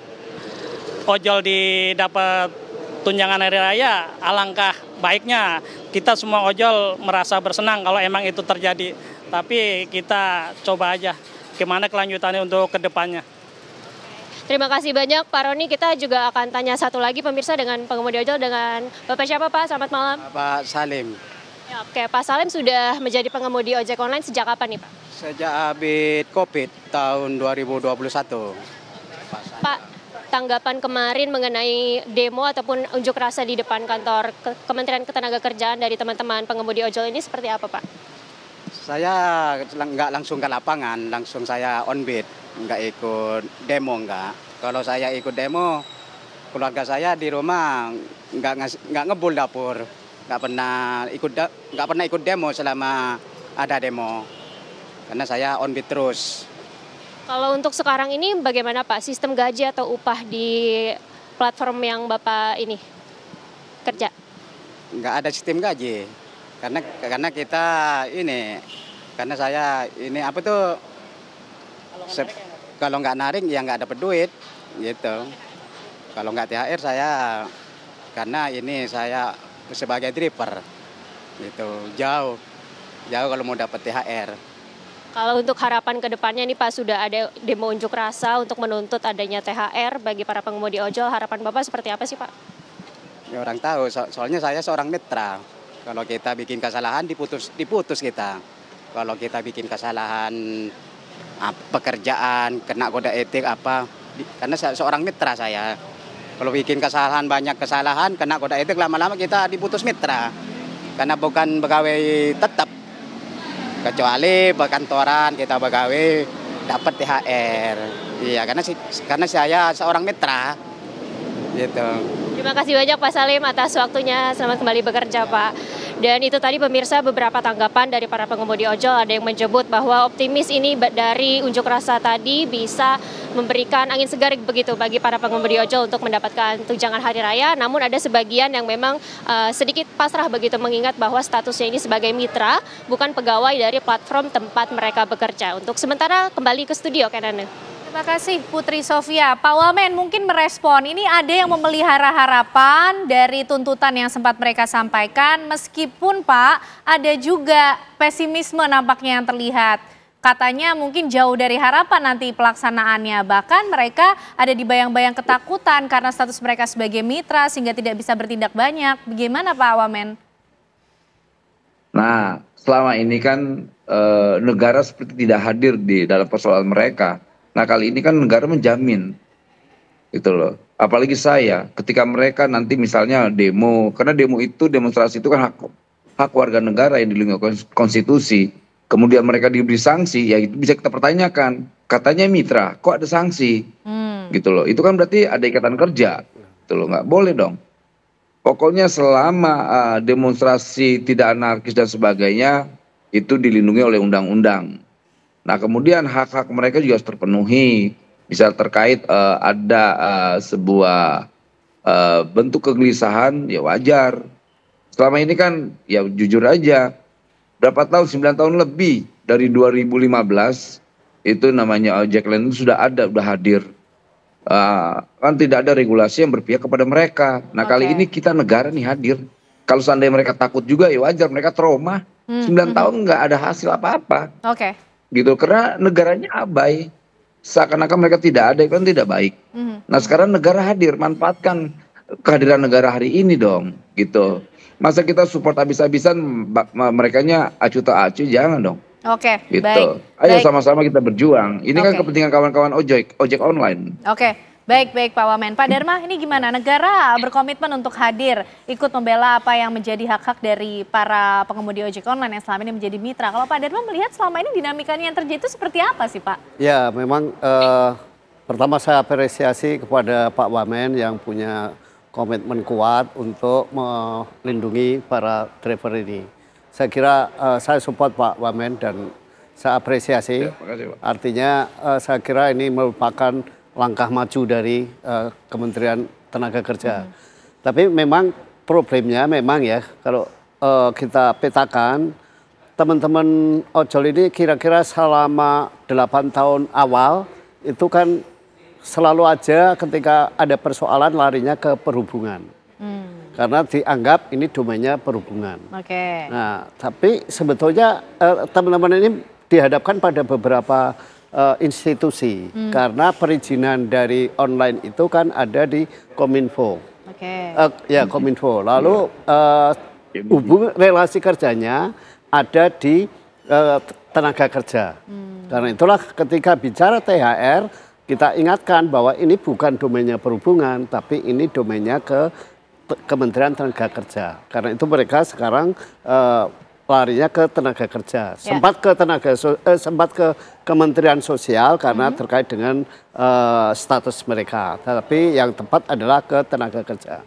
S12: ojol didapat tunjangan hari raya, alangkah baiknya. Kita semua ojol merasa bersenang kalau emang itu terjadi. Tapi kita coba aja gimana kelanjutannya untuk kedepannya.
S11: Terima kasih banyak Pak Roni. Kita juga akan tanya satu lagi pemirsa dengan pengemudi ojol, dengan Bapak siapa Pak? Selamat malam.
S7: Pak Salim.
S11: Ya, oke, Pak Salim sudah menjadi pengemudi ojek online sejak kapan nih Pak?
S7: Sejak habis COVID tahun 2021.
S11: Pak, tanggapan kemarin mengenai demo ataupun unjuk rasa di depan kantor Kementerian Ketenagakerjaan dari teman-teman pengemudi ojol ini seperti apa Pak?
S7: Saya nggak langsung ke lapangan, langsung saya on beat, nggak ikut demo nggak. Kalau saya ikut demo, keluarga saya di rumah nggak ngebul dapur, nggak pernah ikut demo selama ada demo, karena saya on beat terus.
S11: Kalau untuk sekarang ini bagaimana Pak, sistem gaji atau upah di platform yang Bapak ini kerja?
S7: Nggak ada sistem gaji, karena kita ini, karena saya ini apa tuh, kalau nggak naring ya nggak dapat duit gitu. Kalau nggak THR saya, karena ini saya sebagai driver gitu, jauh kalau mau dapat THR.
S11: Kalau untuk harapan ke depannya nih Pak, sudah ada demo unjuk rasa untuk menuntut adanya THR bagi para pengemudi ojol. Harapan Bapak seperti apa sih Pak?
S7: Ya orang tahu, soalnya saya seorang mitra. Kalau kita bikin kesalahan diputus kita. Kalau kita bikin kesalahan pekerjaan, kena kode etik apa, karena saya seorang mitra saya. Kalau bikin kesalahan, banyak kesalahan, kena kode etik, lama-lama kita diputus mitra. Karena bukan pegawai tetap. Kecuali perkantoran kita pegawai dapat THR. Iya, karena saya seorang mitra. Gitu.
S11: Terima kasih banyak Pak Salim atas waktunya. Selamat kembali bekerja Pak. Dan itu tadi pemirsa beberapa tanggapan dari para pengemudi ojol. Ada yang menyebut bahwa optimis ini dari unjuk rasa tadi bisa memberikan angin segar begitu bagi para pengemudi ojol untuk mendapatkan tunjangan hari raya. Namun ada sebagian yang memang sedikit pasrah begitu, mengingat bahwa statusnya ini sebagai mitra, bukan pegawai dari platform tempat mereka bekerja. Untuk sementara kembali ke studio Kenana.
S2: Terima kasih Putri Sofia. Pak Wamen mungkin merespon, ini ada yang memelihara harapan dari tuntutan yang sempat mereka sampaikan, meskipun Pak ada juga pesimisme nampaknya yang terlihat. Katanya mungkin jauh dari harapan nanti pelaksanaannya, bahkan mereka ada di bayang-bayang ketakutan karena status mereka sebagai mitra sehingga tidak bisa bertindak banyak. Bagaimana Pak Wamen?
S9: Nah, selama ini kan negara seperti tidak hadir di dalam persoalan mereka. Nah, kali ini kan negara menjamin, gitu loh. apalagi saya, ketika mereka nanti misalnya demo, karena demo itu, demonstrasi itu kan hak warga negara yang dilindungi konstitusi, kemudian mereka diberi sanksi, ya itu bisa kita pertanyakan. Katanya mitra, kok ada sanksi? Gitu loh. Itu kan berarti ada ikatan kerja. Gitu loh, nggak boleh dong. Pokoknya selama demonstrasi tidak anarkis dan sebagainya, itu dilindungi oleh undang-undang. Nah kemudian hak-hak mereka juga harus terpenuhi. Bisa terkait ada sebuah bentuk kegelisahan, ya wajar. Selama ini kan ya jujur aja, berapa tahun, 9 tahun lebih dari 2015 itu namanya ojek online itu sudah ada, sudah hadir. Kan tidak ada regulasi yang berpihak kepada mereka. Nah kali ini kita negara nih hadir. Kalau seandainya mereka takut juga ya wajar, mereka trauma. 9 tahun nggak ada hasil apa-apa. Gitu, karena negaranya abai. Seakan-akan mereka tidak ada, itu kan tidak baik. Nah sekarang negara hadir, manfaatkan kehadiran negara hari ini dong, gitu. Masa kita support habis-habisan merekanya acuh tak acuh, jangan dong. Gitu.
S2: Baik.
S9: Ayo sama-sama kita berjuang. Ini kan kepentingan kawan-kawan ojek online.
S2: Baik Pak Wamen. Pak Dharma, ini gimana? Negara berkomitmen untuk hadir, ikut membela apa yang menjadi hak-hak dari para pengemudi ojek online yang selama ini menjadi mitra. Kalau Pak Dharma melihat selama ini dinamikanya yang terjadi itu seperti apa sih Pak?
S13: Ya memang pertama saya apresiasi kepada Pak Wamen yang punya komitmen kuat untuk melindungi para driver ini. Saya kira saya support Pak Wamen dan saya apresiasi.
S9: Ya, makasih, Pak.
S13: Artinya saya kira ini merupakan langkah maju dari Kementerian Tenaga Kerja. Tapi memang problemnya memang ya kalau kita petakan teman-teman ojol ini kira-kira selama 8 tahun awal itu kan selalu aja ketika ada persoalan larinya ke perhubungan. Karena dianggap ini domainnya perhubungan. Nah, tapi sebetulnya teman-teman ini dihadapkan pada beberapa institusi. Karena perizinan dari online itu kan ada di Kominfo. Ya, Kominfo. Lalu hubungan relasi kerjanya ada di tenaga kerja. Karena itulah ketika bicara THR, kita ingatkan bahwa ini bukan domainnya perhubungan, tapi ini domainnya ke Kementerian Tenaga Kerja. Karena itu mereka sekarang larinya ke tenaga kerja. Sempat ke Kementerian Sosial karena terkait dengan status mereka. Tapi yang tepat adalah ke tenaga kerja.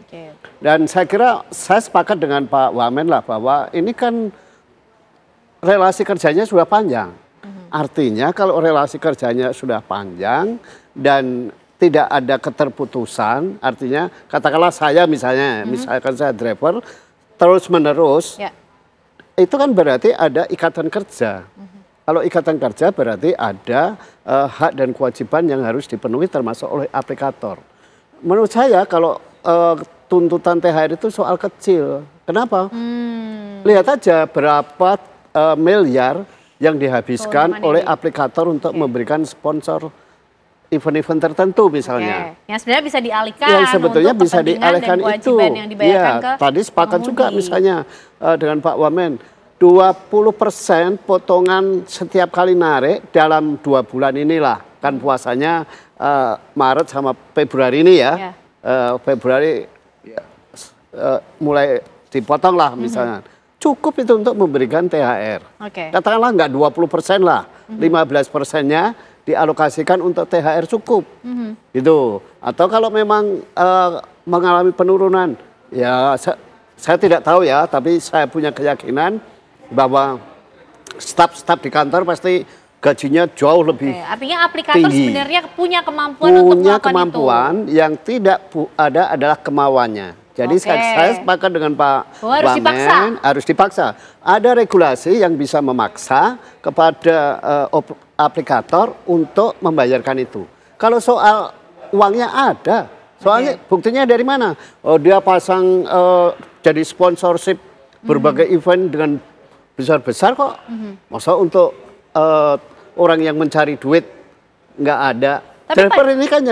S13: Dan saya kira saya sepakat dengan Pak Wamen lah bahwa ini kan relasi kerjanya sudah panjang. Artinya kalau relasi kerjanya sudah panjang dan tidak ada keterputusan, artinya katakanlah saya misalkan saya driver terus menerus, itu kan berarti ada ikatan kerja. Kalau ikatan kerja berarti ada hak dan kewajiban yang harus dipenuhi termasuk oleh aplikator. Menurut saya kalau tuntutan THR itu soal kecil. Kenapa? Lihat aja berapa miliar yang dihabiskan oleh aplikator untuk memberikan sponsor event-event tertentu misalnya.
S2: Yang sebenarnya bisa dialihkan.
S13: Yang sebetulnya bisa dialihkan itu.
S2: Ya,
S13: tadi sepakat juga misalnya dengan Pak Wamen. 20% potongan setiap kali narik dalam 2 bulan inilah. Kan puasanya Maret sama Februari ini ya. Februari mulai dipotong lah misalnya. Cukup itu untuk memberikan THR. Katakanlah nggak 20% lah. 15%-nya dialokasikan untuk THR cukup. Gitu. Atau kalau memang mengalami penurunan, ya saya tidak tahu ya, tapi saya punya keyakinan bahwa staf-staf di kantor pasti gajinya jauh lebih
S2: artinya aplikator
S13: tinggi.
S2: Sebenarnya punya kemampuan untuk melakukan
S13: kemampuan itu. Yang tidak ada adalah kemauannya. Jadi saya sepakat dengan Pak Wamen, harus dipaksa. Ada regulasi yang bisa memaksa kepada aplikator untuk membayarkan itu. Kalau soal uangnya ada, soalnya buktinya dari mana? Oh, dia pasang jadi sponsorship berbagai event dengan besar-besar kok. Masa untuk orang yang mencari duit nggak ada. Driver ini kan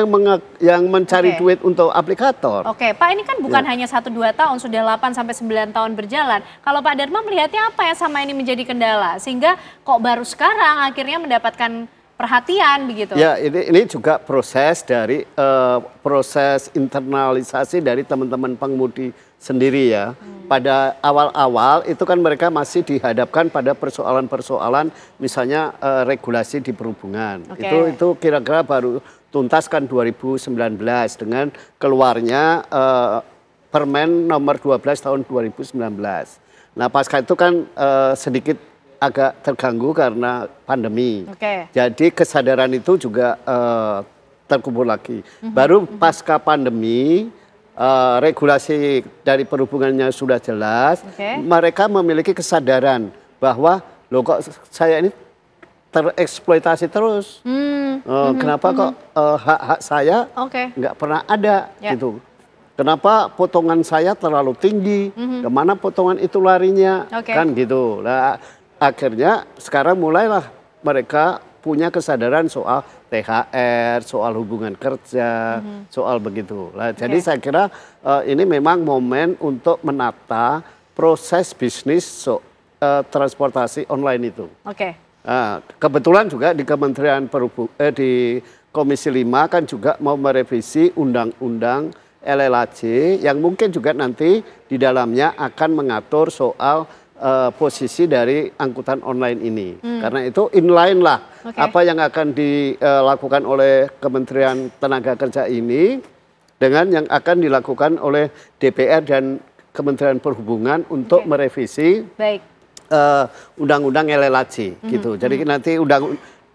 S13: yang mencari duit untuk aplikator.
S2: Pak, ini kan bukan hanya 1-2 tahun, sudah 8-9 tahun berjalan. Kalau Pak Dharma melihatnya apa yang sama ini menjadi kendala? Sehingga kok baru sekarang akhirnya mendapatkan perhatian begitu.
S13: Ya, ini juga proses dari proses internalisasi dari teman-teman pengemudi sendiri ya. Pada awal-awal itu kan mereka masih dihadapkan pada persoalan-persoalan misalnya regulasi di perhubungan. Itu kira-kira baru tuntas kan 2019 dengan keluarnya Permen nomor 12 tahun 2019. Nah, pasca itu kan sedikit agak terganggu karena pandemi. Jadi kesadaran itu juga terkumpul lagi. Baru pasca pandemi regulasi dari perhubungannya sudah jelas, mereka memiliki kesadaran bahwa loh kok saya ini tereksploitasi terus. Kenapa kok hak-hak saya nggak pernah ada gitu. Kenapa potongan saya terlalu tinggi? Kemana potongan itu larinya? Kan gitu. Nah, akhirnya sekarang mulailah mereka punya kesadaran soal THR, soal hubungan kerja, soal begitu. Nah, jadi saya kira ini memang momen untuk menata proses bisnis transportasi online itu. Nah, kebetulan juga di Kementerian di Komisi 5 kan juga mau merevisi undang-undang LLAC yang mungkin juga nanti di dalamnya akan mengatur soal posisi dari angkutan online ini. Karena itu inline lah apa yang akan dilakukan oleh Kementerian Tenaga Kerja ini dengan yang akan dilakukan oleh DPR dan Kementerian Perhubungan untuk merevisi undang-undang LLAC gitu. Jadi nanti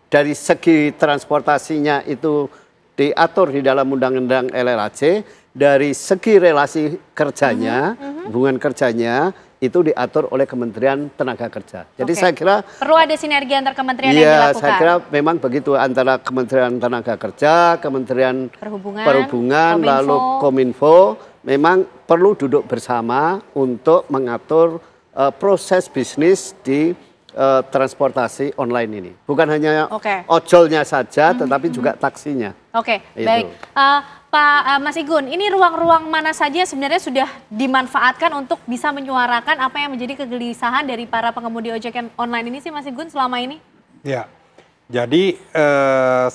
S13: dari segi transportasinya itu diatur di dalam undang-undang LLAC, dari segi relasi kerjanya, hubungan kerjanya itu diatur oleh Kementerian Tenaga Kerja. Jadi saya kira
S2: perlu ada sinergi antar kementerian yang dilakukan.
S13: Saya kira memang begitu antara Kementerian Tenaga Kerja, Kementerian Perhubungan lalu Kominfo memang perlu duduk bersama untuk mengatur proses bisnis di transportasi online ini. Bukan hanya ojolnya saja, tetapi juga taksinya.
S2: Baik. Pak Mas Igun, ini ruang-ruang mana saja sebenarnya sudah dimanfaatkan untuk bisa menyuarakan apa yang menjadi kegelisahan dari para pengemudi ojek online ini sih Mas Igun selama ini?
S10: Ya, jadi 10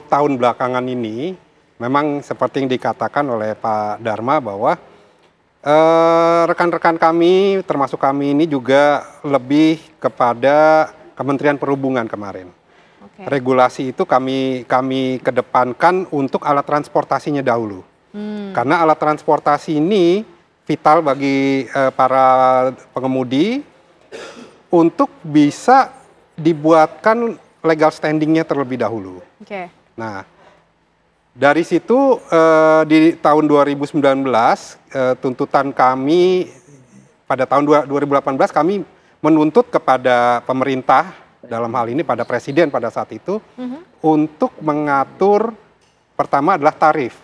S10: tahun belakangan ini memang seperti yang dikatakan oleh Pak Dharma bahwa rekan-rekan kami termasuk kami ini juga lebih kepada Kementerian Perhubungan kemarin. Regulasi itu kami kedepankan untuk alat transportasinya dahulu. Karena alat transportasi ini vital bagi para pengemudi untuk bisa dibuatkan legal standingnya terlebih dahulu. Nah, dari situ di tahun 2019 tuntutan kami pada tahun 2018 kami menuntut kepada pemerintah dalam hal ini pada presiden pada saat itu untuk mengatur pertama adalah tarif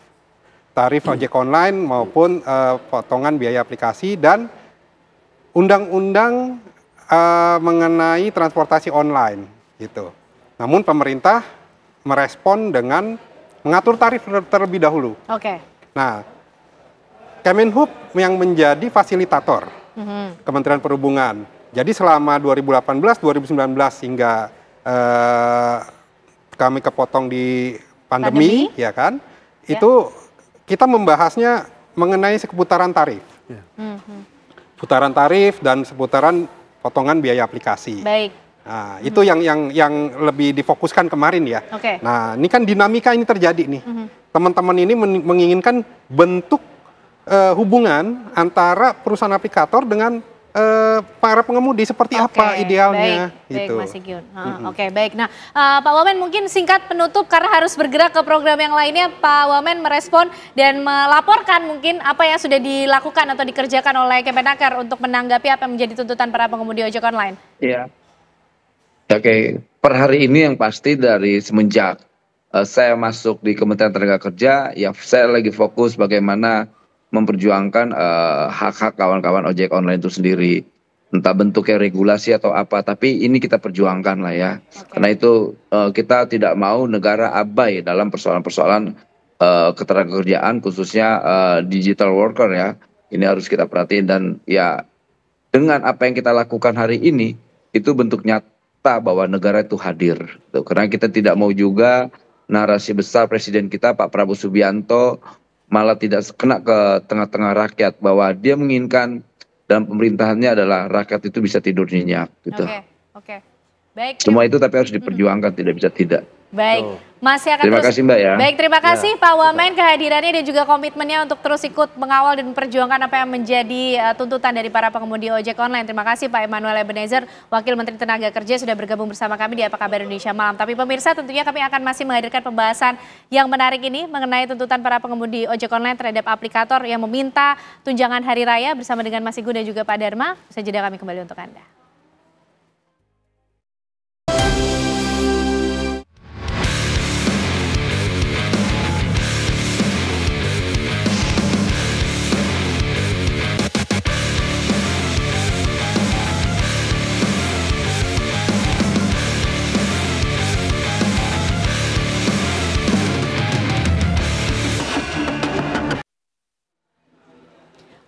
S10: ojek online maupun potongan biaya aplikasi dan undang-undang mengenai transportasi online gitu. Namun pemerintah merespon dengan mengatur tarif terlebih dahulu. Nah, Kemenhub yang menjadi fasilitator Kementerian Perhubungan. Jadi selama 2018, 2019 hingga kami kepotong di pandemi, ya kan? Itu kita membahasnya mengenai seputaran tarif. Putaran tarif dan seputaran potongan biaya aplikasi. Nah, itu yang lebih difokuskan kemarin ya. Nah, ini kan dinamika ini terjadi nih. Teman-teman ini menginginkan bentuk hubungan antara perusahaan aplikator dengan para pengemudi seperti apa idealnya gitu.
S2: Baik Mas Igun. Baik. Nah, Pak Wamen mungkin singkat penutup karena harus bergerak ke program yang lainnya. Pak Wamen merespon dan melaporkan mungkin apa yang sudah dilakukan atau dikerjakan oleh Kemenaker untuk menanggapi apa yang menjadi tuntutan para pengemudi ojek online.
S9: Iya. Per hari ini yang pasti dari semenjak saya masuk di Kementerian Tenaga Kerja, ya saya lagi fokus bagaimana memperjuangkan hak-hak kawan-kawan ojek online itu sendiri. Entah bentuknya regulasi atau apa, tapi ini kita perjuangkan lah ya. Karena itu kita tidak mau negara abai dalam persoalan-persoalan ketenagakerjaan khususnya digital worker ya. Ini harus kita perhatiin dan ya dengan apa yang kita lakukan hari ini itu bentuk fakta bahwa negara itu hadir. Gitu. Karena kita tidak mau juga narasi besar Presiden kita Pak Prabowo Subianto malah tidak kena ke tengah-tengah rakyat, bahwa dia menginginkan dalam pemerintahannya adalah rakyat itu bisa tidur nyenyak. Gitu.
S2: Oke. Baik.
S9: Semua itu tapi harus diperjuangkan, tidak bisa tidak.
S2: Baik, masih akan
S9: Terima kasih Mbak ya.
S2: Baik, terima kasih Pak Wamen kehadirannya dan juga komitmennya untuk terus ikut mengawal dan memperjuangkan apa yang menjadi tuntutan dari para pengemudi ojek online. Terima kasih Pak Emmanuel Ebenezer, Wakil Menteri Tenaga Kerja sudah bergabung bersama kami di Apa Kabar Indonesia Malam. Tapi pemirsa, tentunya kami akan masih menghadirkan pembahasan yang menarik ini mengenai tuntutan para pengemudi ojek online terhadap aplikator yang meminta tunjangan hari raya bersama dengan Mas Igun dan juga Pak Dharma. Usai jeda kami kembali untuk Anda.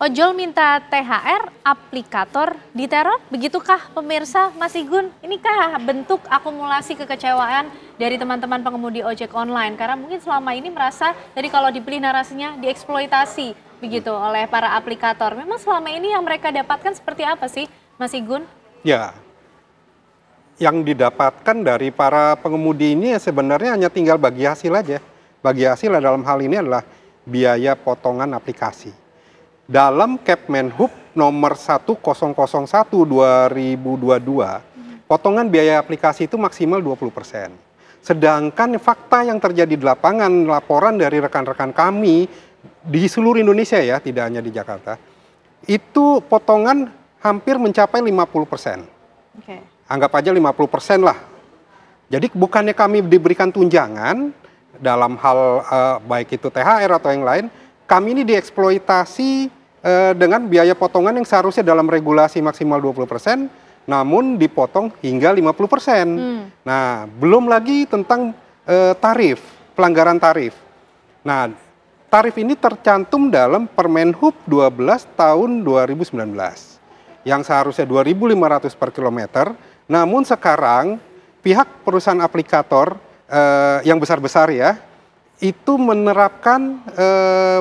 S2: Ojol minta THR, aplikator diteror, begitukah pemirsa Mas Igun? Inikah bentuk akumulasi kekecewaan dari teman-teman pengemudi ojek online? Karena mungkin selama ini merasa, tadi kalau dipilih narasinya dieksploitasi begitu oleh para aplikator. Memang selama ini yang mereka dapatkan seperti apa sih Mas Igun?
S10: Ya, yang didapatkan dari para pengemudi ini sebenarnya hanya tinggal bagi hasil aja. Bagi hasil dalam hal ini adalah biaya potongan aplikasi. Dalam Kepmenhub nomor 1001 2022, potongan biaya aplikasi itu maksimal 20%. Sedangkan fakta yang terjadi di lapangan, laporan dari rekan-rekan kami di seluruh Indonesia ya, tidak hanya di Jakarta, itu potongan hampir mencapai 50%. Anggap aja 50% lah. Jadi bukannya kami diberikan tunjangan dalam hal baik itu THR atau yang lain, kami ini dieksploitasi dengan biaya potongan yang seharusnya dalam regulasi maksimal 20%, namun dipotong hingga 50%. Nah, belum lagi tentang tarif, pelanggaran tarif. Nah, tarif ini tercantum dalam Permenhub 12 tahun 2019, yang seharusnya 2.500 per kilometer, namun sekarang pihak perusahaan aplikator yang besar-besar ya, itu menerapkan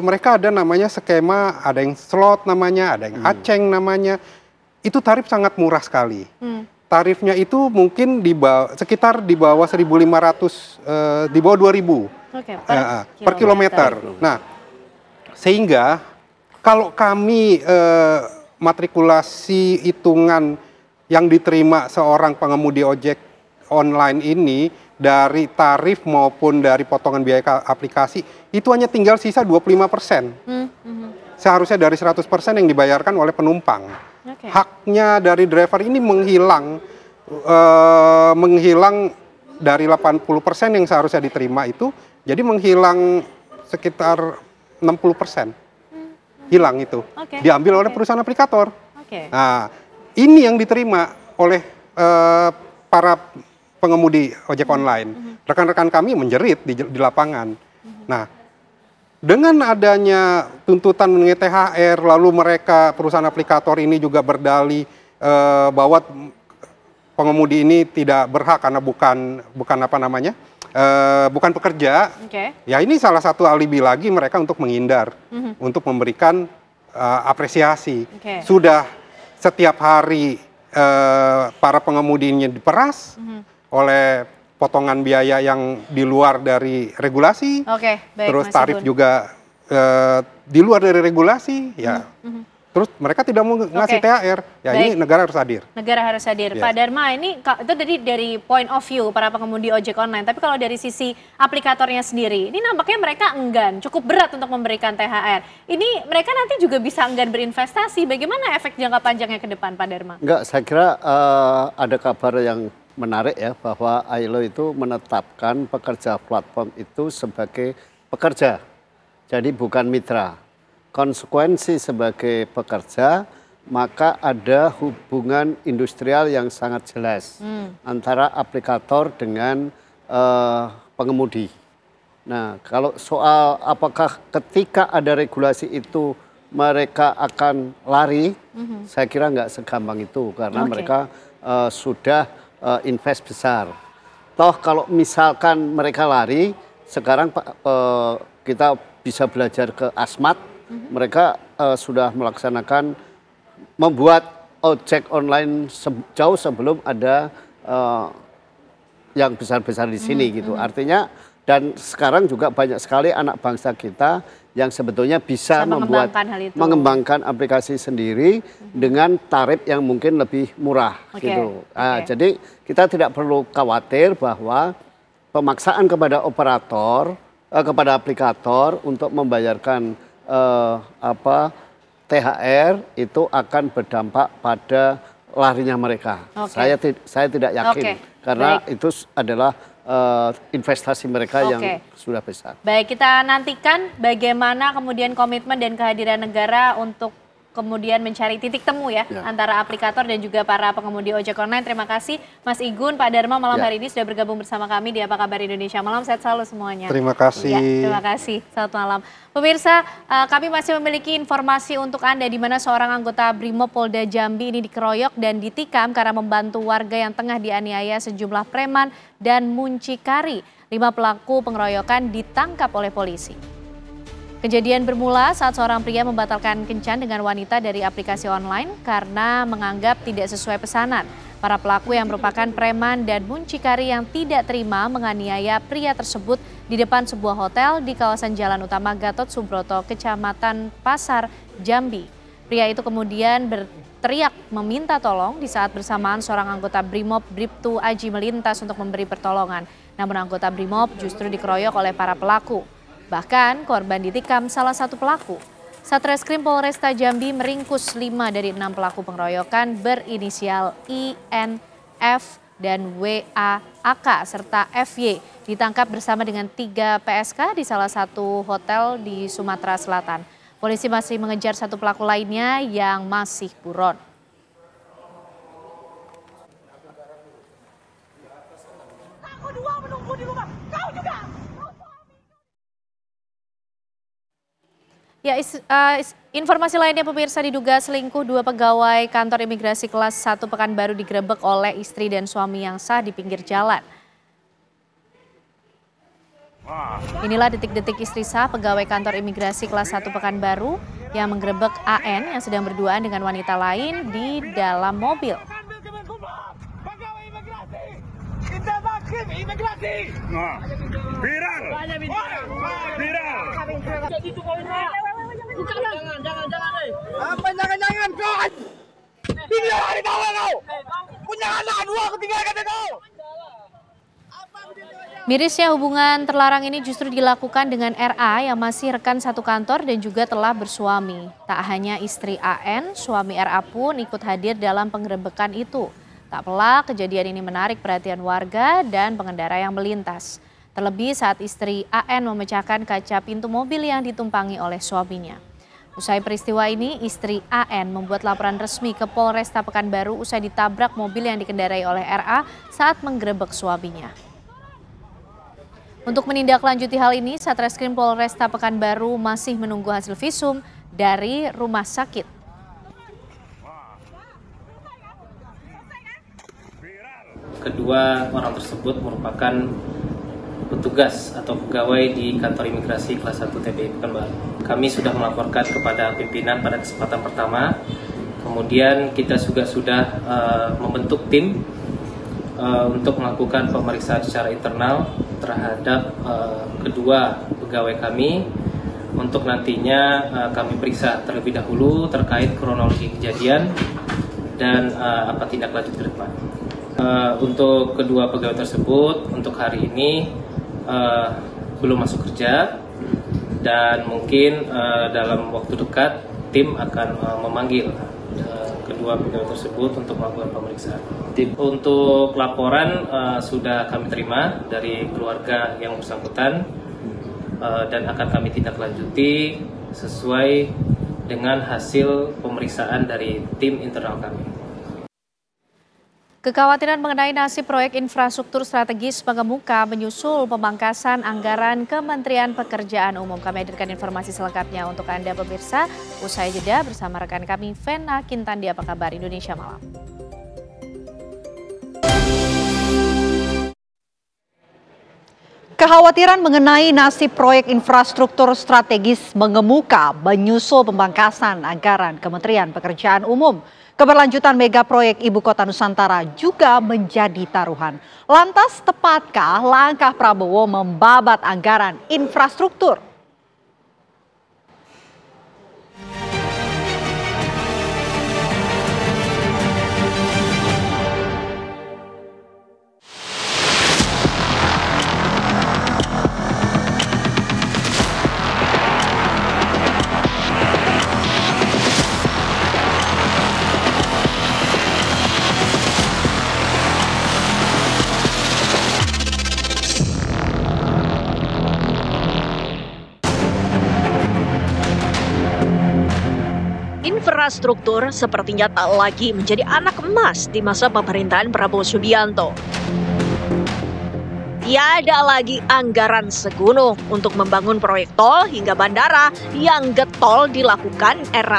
S10: mereka ada namanya skema, ada yang slot namanya, ada yang aceng namanya. Itu tarif sangat murah sekali. Tarifnya itu mungkin sekitar di bawah 1.500, di bawah 2.000 per kilometer. Nah, sehingga kalau kami matrikulasi hitungan yang diterima seorang pengemudi ojek online ini, dari tarif maupun dari potongan biaya aplikasi, itu hanya tinggal sisa 25%. Seharusnya dari 100% yang dibayarkan oleh penumpang. Haknya dari driver ini menghilang dari 80% yang seharusnya diterima itu, jadi menghilang sekitar 60%. Hilang itu. Diambil oleh perusahaan aplikator. Nah, ini yang diterima oleh para pengemudi ojek online. Rekan-rekan kami menjerit di lapangan. Nah, dengan adanya tuntutan mengenai THR, lalu mereka perusahaan aplikator ini juga berdalih bahwa pengemudi ini tidak berhak karena bukan pekerja. Ya, ini salah satu alibi lagi mereka untuk menghindar, untuk memberikan apresiasi. Sudah setiap hari para pengemudi ini diperas oleh potongan biaya yang di luar dari regulasi, terus tarif juga di luar dari regulasi, ya. Terus mereka tidak mau ngasih THR, ya. Ini negara harus hadir.
S2: Negara harus hadir. Pak Dharma, ini itu dari point of view para pengemudi ojek online, tapi kalau dari sisi aplikatornya sendiri, ini nampaknya mereka enggan, cukup berat untuk memberikan THR. Ini mereka nanti juga bisa enggan berinvestasi. Bagaimana efek jangka panjangnya ke depan, Pak Dharma?
S13: Enggak, saya kira ada kabar yang menarik ya, bahwa ILO itu menetapkan pekerja platform itu sebagai pekerja, jadi bukan mitra. Konsekuensi sebagai pekerja, maka ada hubungan industrial yang sangat jelas antara aplikator dengan pengemudi. Nah, kalau soal apakah ketika ada regulasi itu mereka akan lari, saya kira nggak segampang itu, karena mereka sudah invest besar. Toh kalau misalkan mereka lari, sekarang kita bisa belajar ke Asmat, mereka sudah melaksanakan membuat ojek online jauh sebelum ada yang besar-besar di sini gitu. Artinya dan sekarang juga banyak sekali anak bangsa kita yang sebetulnya bisa mengembangkan aplikasi sendiri dengan tarif yang mungkin lebih murah gitu. Jadi kita tidak perlu khawatir bahwa pemaksaan kepada operator, kepada aplikator untuk membayarkan THR itu akan berdampak pada larinya mereka. Saya tidak yakin karena itu adalah investasi mereka yang sudah besar.
S2: Baik, kita nantikan bagaimana kemudian komitmen dan kehadiran negara untuk kemudian mencari titik temu ya antara aplikator dan juga para pengemudi ojek online. Terima kasih Mas Igun, Pak Dharma malam hari ini sudah bergabung bersama kami di Apa Kabar Indonesia Malam. Sehat selalu semuanya.
S10: Terima kasih.
S2: Terima kasih. Selamat malam. Pemirsa, kami masih memiliki informasi untuk Anda di mana seorang anggota Brimob Polda Jambi ini dikeroyok dan ditikam karena membantu warga yang tengah dianiaya sejumlah preman dan muncikari. 5 pelaku pengeroyokan ditangkap oleh polisi. Kejadian bermula saat seorang pria membatalkan kencan dengan wanita dari aplikasi online karena menganggap tidak sesuai pesanan. Para pelaku yang merupakan preman dan muncikari yang tidak terima menganiaya pria tersebut di depan sebuah hotel di kawasan Jalan Utama Gatot Subroto, Kecamatan Pasar, Jambi. Pria itu kemudian berteriak meminta tolong di saat bersamaan seorang anggota Brimob Bribtu Aji melintas untuk memberi pertolongan. Namun anggota Brimob justru dikeroyok oleh para pelaku. Bahkan korban ditikam salah satu pelaku. Satreskrim Polresta Jambi meringkus 5 dari 6 pelaku pengeroyokan berinisial IN, F, dan WAAK serta FY ditangkap bersama dengan 3 PSK di salah satu hotel di Sumatera Selatan. Polisi masih mengejar satu pelaku lainnya yang masih buron. Ya, informasi lainnya pemirsa, diduga selingkuh 2 pegawai kantor imigrasi kelas 1 Pekanbaru digerebek oleh istri dan suami yang sah di pinggir jalan. Inilah detik-detik istri sah pegawai kantor imigrasi kelas 1 Pekanbaru yang menggerebek AN yang sedang berduaan dengan wanita lain di dalam mobil.
S14: Viral. Apa jangan kau? Ini hari tahu kau. Punya anak 2 aku tinggalkan kau.
S2: Mirisnya hubungan terlarang ini justru dilakukan dengan RA yang masih rekan satu kantor dan juga telah bersuami. Tak hanya istri AN, suami RA pun ikut hadir dalam penggerebekan itu. Tak pelak kejadian ini menarik perhatian warga dan pengendara yang melintas. Terlebih saat istri AN memecahkan kaca pintu mobil yang ditumpangi oleh suaminya. Usai peristiwa ini, istri AN membuat laporan resmi ke Polresta Pekanbaru usai ditabrak mobil yang dikendarai oleh RA saat menggerebek suaminya. Untuk menindaklanjuti hal ini, Satreskrim Polresta Pekanbaru masih menunggu hasil visum dari rumah sakit.
S15: Kedua orang tersebut merupakan petugas atau pegawai di kantor imigrasi kelas 1 TPI Pekanbaru. Kami sudah melaporkan kepada pimpinan pada kesempatan pertama. Kemudian kita juga sudah membentuk tim untuk melakukan pemeriksaan secara internal terhadap kedua pegawai kami untuk nantinya kami periksa terlebih dahulu terkait kronologi kejadian dan apa tindak lanjut ke depan. Untuk kedua pegawai tersebut untuk hari ini belum masuk kerja dan mungkin dalam waktu dekat tim akan memanggil kedua pegawai tersebut untuk melakukan pemeriksaan. Untuk laporan sudah kami terima dari keluarga yang bersangkutan dan akan kami tindak lanjuti sesuai dengan hasil pemeriksaan dari tim internal kami.
S2: Kekhawatiran mengenai nasib proyek infrastruktur strategis mengemuka menyusul pemangkasan anggaran Kementerian Pekerjaan Umum. Kami hadirkan informasi selengkapnya untuk Anda pemirsa. Usai jeda bersama rekan kami Vena Kintan di Apa Kabar Indonesia Malam.
S1: Kekhawatiran mengenai nasib proyek infrastruktur strategis mengemuka menyusul pembangkasan anggaran Kementerian Pekerjaan Umum. Keberlanjutan mega proyek Ibu Kota Nusantara juga menjadi taruhan. Lantas tepatkah langkah Prabowo membabat anggaran infrastruktur?
S5: Infrastruktur sepertinya tak lagi menjadi anak emas di masa pemerintahan Prabowo Subianto. Tiada lagi anggaran segunung untuk membangun proyek tol hingga bandara yang getol dilakukan era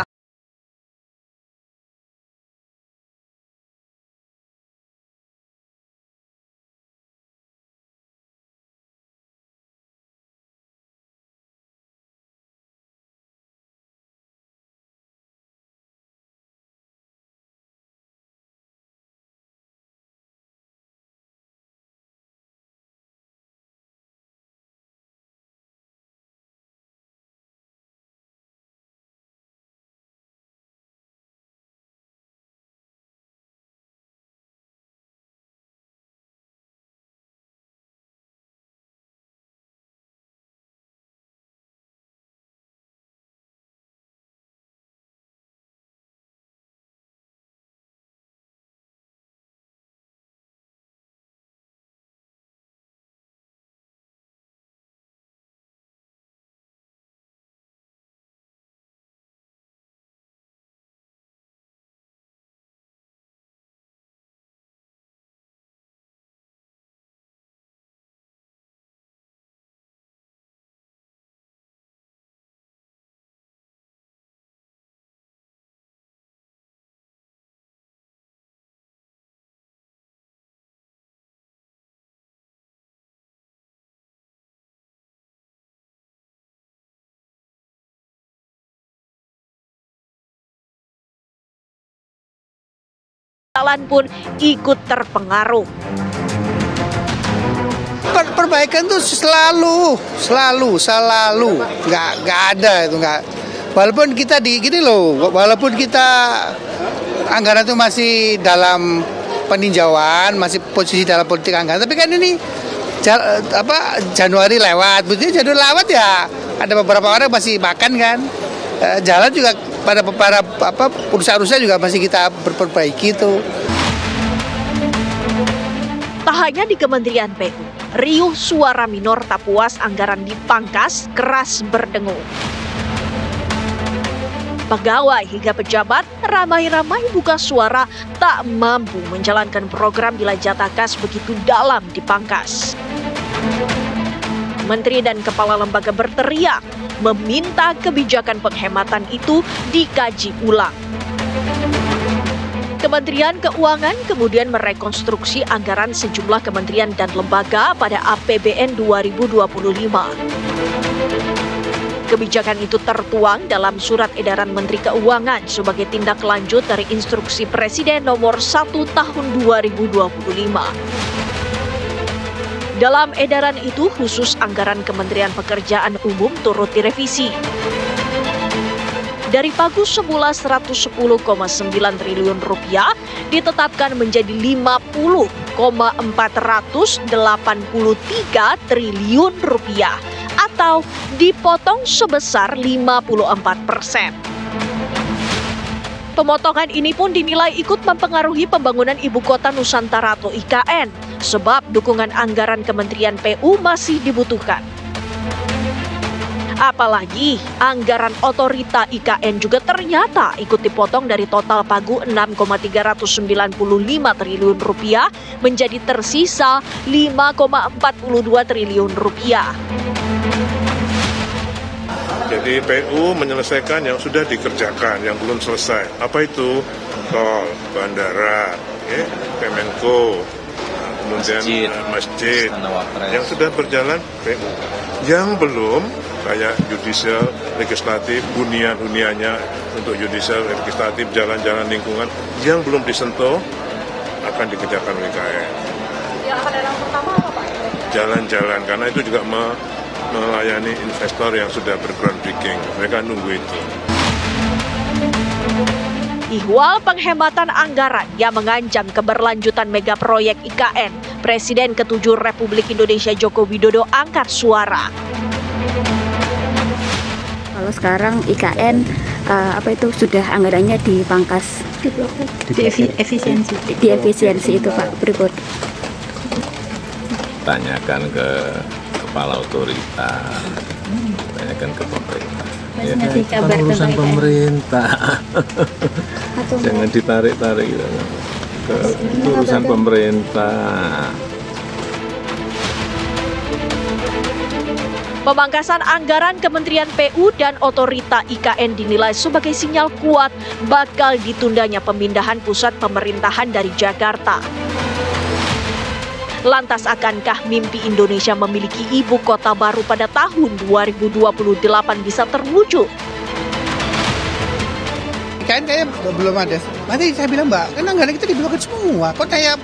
S5: jalan pun ikut terpengaruh.
S16: Perbaikan tuh selalu nggak ada itu nggak. Walaupun kita walaupun kita anggaran itu masih dalam peninjauan, masih posisi dalam politik anggaran, tapi kan ini Januari lewat, begitu Januari lewat ya ada beberapa orang masih makan kan. Jalan juga pada urusan-urusan juga masih kita perbaiki itu.
S5: Tak hanya di Kementerian PU, riuh suara minor tak puas anggaran dipangkas keras berdengung. Pegawai hingga pejabat ramai-ramai buka suara tak mampu menjalankan program bila jatah kas begitu dalam dipangkas. Menteri dan kepala lembaga berteriak meminta kebijakan penghematan itu dikaji ulang. Kementerian Keuangan kemudian merekonstruksi anggaran sejumlah kementerian dan lembaga pada APBN 2025. Kebijakan itu tertuang dalam surat edaran Menteri Keuangan sebagai tindak lanjut dari instruksi Presiden nomor 1 tahun 2025. Dalam edaran itu khusus anggaran Kementerian Pekerjaan Umum turut direvisi. Dari pagu semula 110,9 triliun rupiah ditetapkan menjadi 50,483 triliun rupiah atau dipotong sebesar 54%. Pemotongan ini pun dinilai ikut mempengaruhi pembangunan Ibu Kota Nusantara atau IKN, sebab dukungan anggaran Kementerian PU masih dibutuhkan. Apalagi anggaran otorita IKN juga ternyata ikut dipotong dari total pagu 6,395 triliun rupiah menjadi tersisa 5,42 triliun rupiah.
S17: Jadi PU menyelesaikan yang sudah dikerjakan, yang belum selesai. Apa itu? Tol, bandara, Kemenko, kemudian masjid yang sudah berjalan PU. Yang belum kayak judicial, legislatif, hunian-huniannya untuk judicial, legislatif, jalan-jalan lingkungan yang belum disentuh akan dikerjakan WKN.
S18: Yang akan datang pertama apa Pak?
S17: Jalan-jalan, karena itu juga melayani investor yang sudah bergroundbreaking. Mereka nunggu itu.
S5: Ihwal penghematan anggaran yang mengancam keberlanjutan mega proyek IKN, Presiden ke-7 Republik Indonesia Joko Widodo angkat suara.
S19: Kalau sekarang IKN sudah anggarannya dipangkas, efisiensi itu Pak berikut.
S20: Tanyakan ke kepala otoritas, tanyakan ke pemerintah. Ya, itu kan urusan pemerintah. Jangan ditarik-tarik gitu. Itu urusan pemerintah.
S5: Pemangkasan anggaran Kementerian PU dan Otorita IKN dinilai sebagai sinyal kuat bakal ditundanya pemindahan pusat pemerintahan dari Jakarta. Lantas akankah mimpi Indonesia memiliki ibu kota baru pada tahun 2028 bisa terwujud?
S16: IKN kayaknya belum ada. Nanti saya bilang Mbak, kan anggaran kita diblokin semua. Kok kayak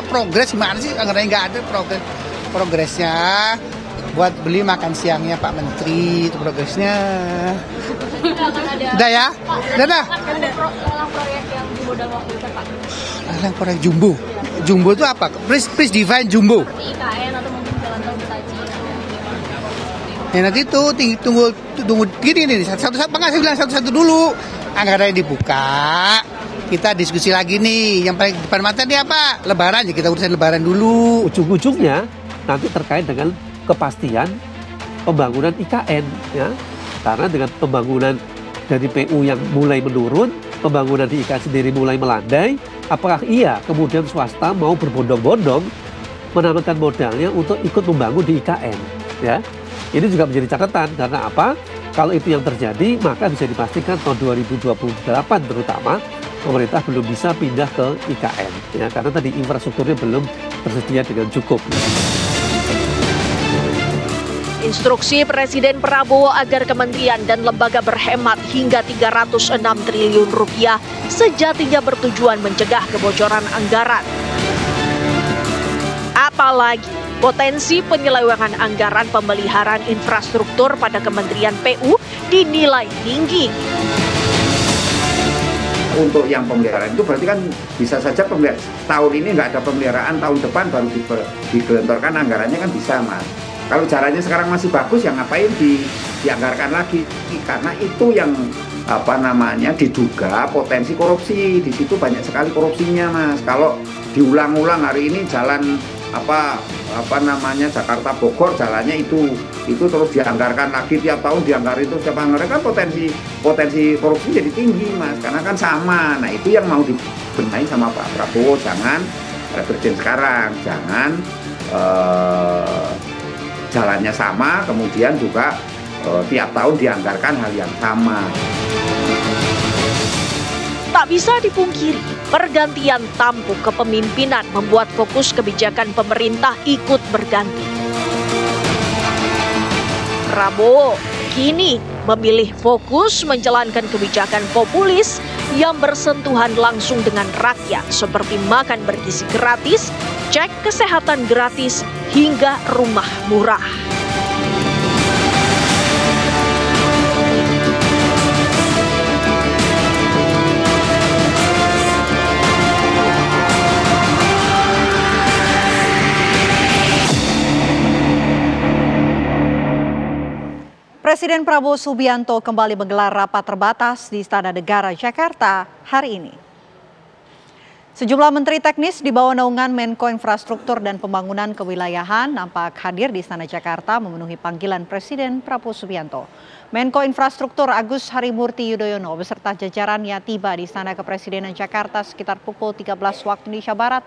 S16: progres gimana sih? Anggarannya nggak ada progresnya. Buat beli makan siangnya Pak Menteri, itu progresnya. Udah ya? Udah.
S18: Proyek yang jumbo dalam waktu dekat Pak.
S16: Proyek jumbo. Jumbo itu apa? Please define jumbo.
S18: Seperti IKN atau mungkin jalan tol Betaji.
S16: Ya nanti itu tunggu gini satu-satu bilang satu-satu dulu. Anggarannya dibuka. Kita diskusi lagi nih. Yang paling depan mata ini apa? Lebaran, ya kita urusan lebaran dulu.
S21: Ujung-ujungnya nanti terkait dengan kepastian pembangunan IKN ya. Karena dengan pembangunan dari PU yang mulai menurun, pembangunan di IKN sendiri mulai melandai, apakah iya kemudian swasta mau berbondong-bondong menambahkan modalnya untuk ikut membangun di IKN ya. Ini juga menjadi catatan karena apa? Kalau itu yang terjadi maka bisa dipastikan tahun 2028 terutama pemerintah belum bisa pindah ke IKN ya, karena tadi infrastrukturnya belum tersedia dengan cukup.
S5: Instruksi Presiden Prabowo agar kementerian dan lembaga berhemat hingga 306 triliun rupiah sejatinya bertujuan mencegah kebocoran anggaran. Apalagi potensi penyelewengan anggaran pemeliharaan infrastruktur pada Kementerian PU dinilai tinggi.
S22: Untuk yang pemeliharaan itu berarti kan bisa saja tahun ini nggak ada pemeliharaan, tahun depan baru digelontorkan anggarannya kan bisa Mas. Kalau jalannya sekarang masih bagus, ya ngapain dianggarkan lagi? Karena itu yang diduga potensi korupsi. Di situ banyak sekali korupsinya, Mas. Kalau diulang-ulang hari ini jalan Jakarta Bogor jalannya itu terus dianggarkan lagi tiap tahun dianggarin itu siapa anggaran kan potensi korupsi jadi tinggi, Mas. Karena kan sama. Nah, itu yang mau dibenahi sama Pak Prabowo. Jangan Presiden sekarang, jangan jalannya sama, kemudian juga tiap tahun dianggarkan hal yang sama.
S5: Tak bisa dipungkiri, pergantian tampuk kepemimpinan membuat fokus kebijakan pemerintah ikut berganti. Prabowo kini memilih fokus menjalankan kebijakan populis yang bersentuhan langsung dengan rakyat seperti makan bergizi gratis, cek kesehatan gratis, hingga rumah murah.
S1: Presiden Prabowo Subianto kembali menggelar rapat terbatas di Istana Negara Jakarta hari ini. Sejumlah menteri teknis di bawah naungan Menko Infrastruktur dan Pembangunan Kewilayahan nampak hadir di Istana Jakarta memenuhi panggilan Presiden Prabowo Subianto. Menko Infrastruktur Agus Harimurti Yudhoyono beserta jajarannya tiba di Istana Kepresidenan Jakarta sekitar pukul 13 waktu Indonesia Barat.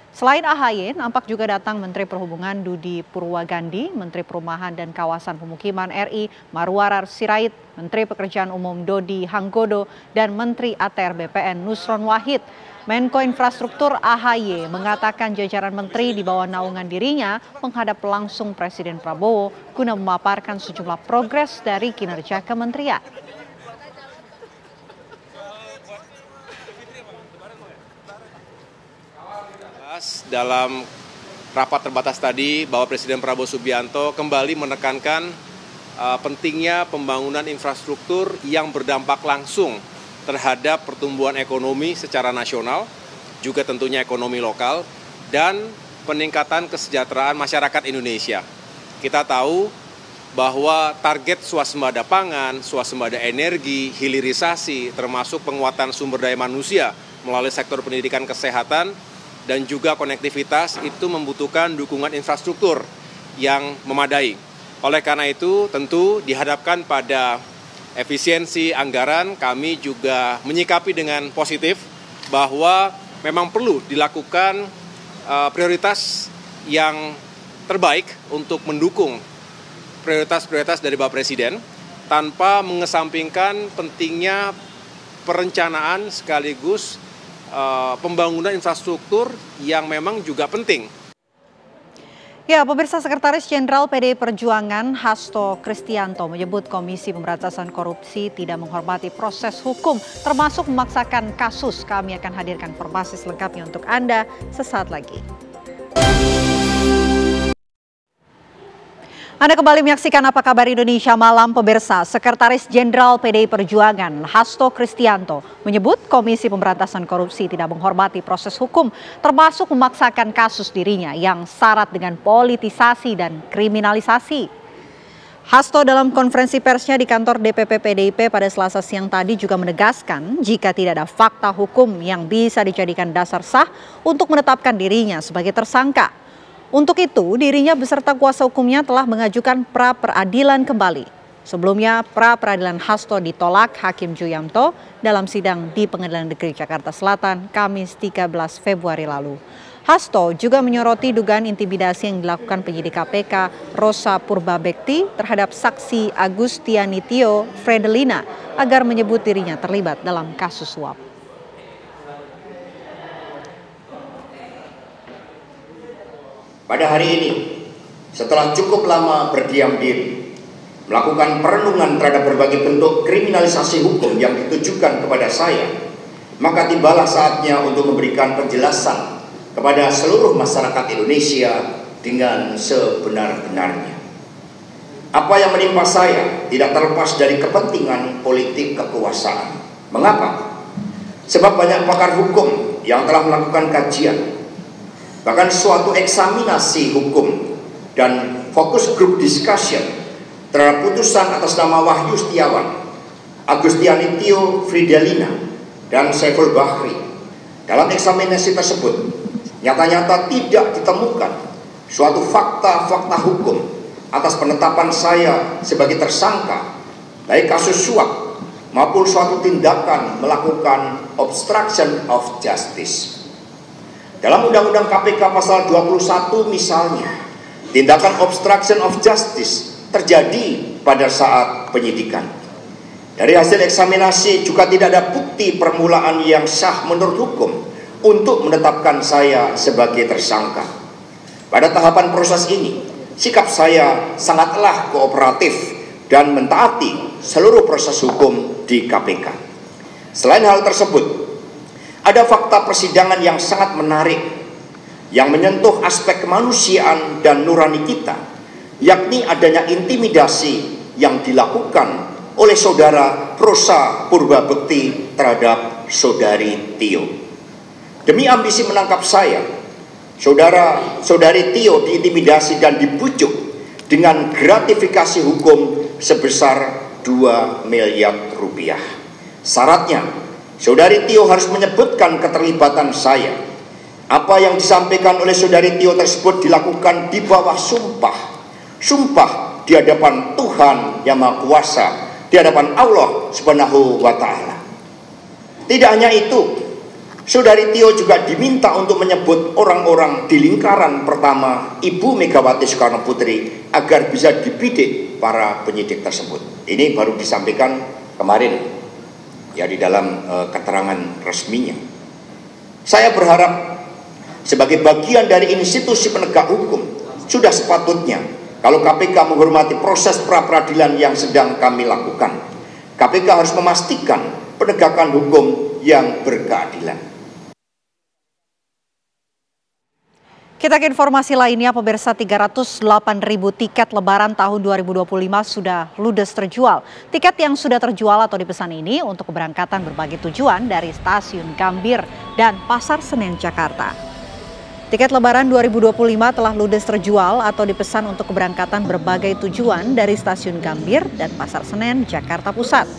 S1: Selain AHY, nampak juga datang Menteri Perhubungan Budi Purwagandi, Menteri Perumahan dan Kawasan Pemukiman RI Marwarar Sirait, Menteri Pekerjaan Umum Dodi Hanggodo, dan Menteri ATR BPN Nusron Wahid. Menko Infrastruktur AHY mengatakan jajaran menteri di bawah naungan dirinya menghadap langsung Presiden Prabowo guna memaparkan sejumlah progres dari kinerja kementerian.
S3: Dalam rapat terbatas tadi bahwa Presiden Prabowo Subianto kembali menekankan pentingnya pembangunan infrastruktur yang berdampak langsung terhadap pertumbuhan ekonomi secara nasional, juga tentunya ekonomi lokal, dan peningkatan kesejahteraan masyarakat Indonesia. Kita tahu bahwa target swasembada pangan, swasembada energi, hilirisasi, termasuk penguatan sumber daya manusia melalui sektor pendidikan kesehatan, dan juga konektivitas itu membutuhkan dukungan infrastruktur yang memadai. Oleh karena itu, tentu dihadapkan pada efisiensi anggaran, kami juga menyikapi dengan positif bahwa memang perlu dilakukan prioritas yang terbaik untuk mendukung prioritas-prioritas dari Bapak Presiden tanpa mengesampingkan pentingnya perencanaan sekaligus pembangunan infrastruktur yang memang juga penting.
S1: Ya, pemirsa, Sekretaris Jenderal PDI Perjuangan Hasto Kristianto menyebut Komisi Pemberantasan Korupsi tidak menghormati proses hukum, termasuk memaksakan kasus. Kami akan hadirkan informasi selengkapnya untuk Anda sesaat lagi. Anda kembali menyaksikan Apa Kabar Indonesia Malam, pemirsa. Sekretaris Jenderal PDI Perjuangan Hasto Kristianto menyebut Komisi Pemberantasan Korupsi tidak menghormati proses hukum, termasuk memaksakan kasus dirinya yang syarat dengan politisasi dan kriminalisasi. Hasto dalam konferensi persnya di kantor DPP PDIP pada Selasa siang tadi juga menegaskan jika tidak ada fakta hukum yang bisa dijadikan dasar sah untuk menetapkan dirinya sebagai tersangka. Untuk itu, dirinya beserta kuasa hukumnya telah mengajukan pra-peradilan kembali. Sebelumnya, pra-peradilan Hasto ditolak Hakim Juyamto dalam sidang di Pengadilan Negeri Jakarta Selatan, Kamis 13 Februari lalu. Hasto juga menyoroti dugaan intimidasi yang dilakukan penyidik KPK Rosa Purbabekti terhadap saksi Agustiani Tio Fredelina agar menyebut dirinya terlibat dalam kasus suap.
S4: Pada hari ini, setelah cukup lama berdiam diri, melakukan perenungan terhadap berbagai bentuk kriminalisasi hukum yang ditujukan kepada saya, maka tibalah saatnya untuk memberikan penjelasan kepada seluruh masyarakat Indonesia dengan sebenar-benarnya. Apa yang menimpa saya tidak terlepas dari kepentingan politik kekuasaan. Mengapa? Sebab banyak pakar hukum yang telah melakukan kajian, bahkan suatu eksaminasi hukum dan fokus group discussion terhadap putusan atas nama Wahyu Setiawan, Agustiani Tio Fredelina, dan Saiful Bahri. Dalam eksaminasi tersebut, nyata-nyata tidak ditemukan suatu fakta-fakta hukum atas penetapan saya sebagai tersangka, baik kasus suap maupun suatu tindakan melakukan obstruction of justice. Dalam Undang-Undang KPK pasal 21 misalnya, tindakan obstruction of justice terjadi pada saat penyidikan. Dari hasil eksaminasi juga tidak ada bukti permulaan yang sah menurut hukum untuk menetapkan saya sebagai tersangka. Pada tahapan proses ini, sikap saya sangatlah kooperatif dan mentaati seluruh proses hukum di KPK. Selain hal tersebut, ada fakta persidangan yang sangat menarik yang menyentuh aspek kemanusiaan dan nurani kita, yakni adanya intimidasi yang dilakukan oleh saudara Rosa Purbabekti terhadap saudari Tio. Demi ambisi menangkap saya, saudari Tio diintimidasi dan dibujuk dengan gratifikasi hukum sebesar 2 miliar rupiah. Syaratnya, saudari Tio harus menyebutkan keterlibatan saya. Apa yang disampaikan oleh saudari Tio tersebut dilakukan di bawah sumpah. Sumpah di hadapan Tuhan Yang Maha Kuasa, di hadapan Allah Subhanahu wa Ta'ala. Tidak hanya itu, saudari Tio juga diminta untuk menyebut orang-orang di lingkaran pertama Ibu Megawati Soekarno Putri agar bisa dibidik para penyidik tersebut. Ini baru disampaikan kemarin, ya, di dalam keterangan resminya. Saya berharap sebagai bagian dari institusi penegak hukum, sudah sepatutnya kalau KPK menghormati proses pra-peradilan yang sedang kami lakukan. KPK harus memastikan penegakan hukum yang berkeadilan.
S1: Kita ke informasi lainnya, pemirsa, 308.000 tiket Lebaran tahun 2025 sudah ludes terjual. Tiket yang sudah terjual atau dipesan ini untuk keberangkatan berbagai tujuan dari Stasiun Gambir dan Pasar Senen, Jakarta. Tiket Lebaran 2025 telah ludes terjual atau dipesan untuk keberangkatan berbagai tujuan dari Stasiun Gambir dan Pasar Senen, Jakarta Pusat.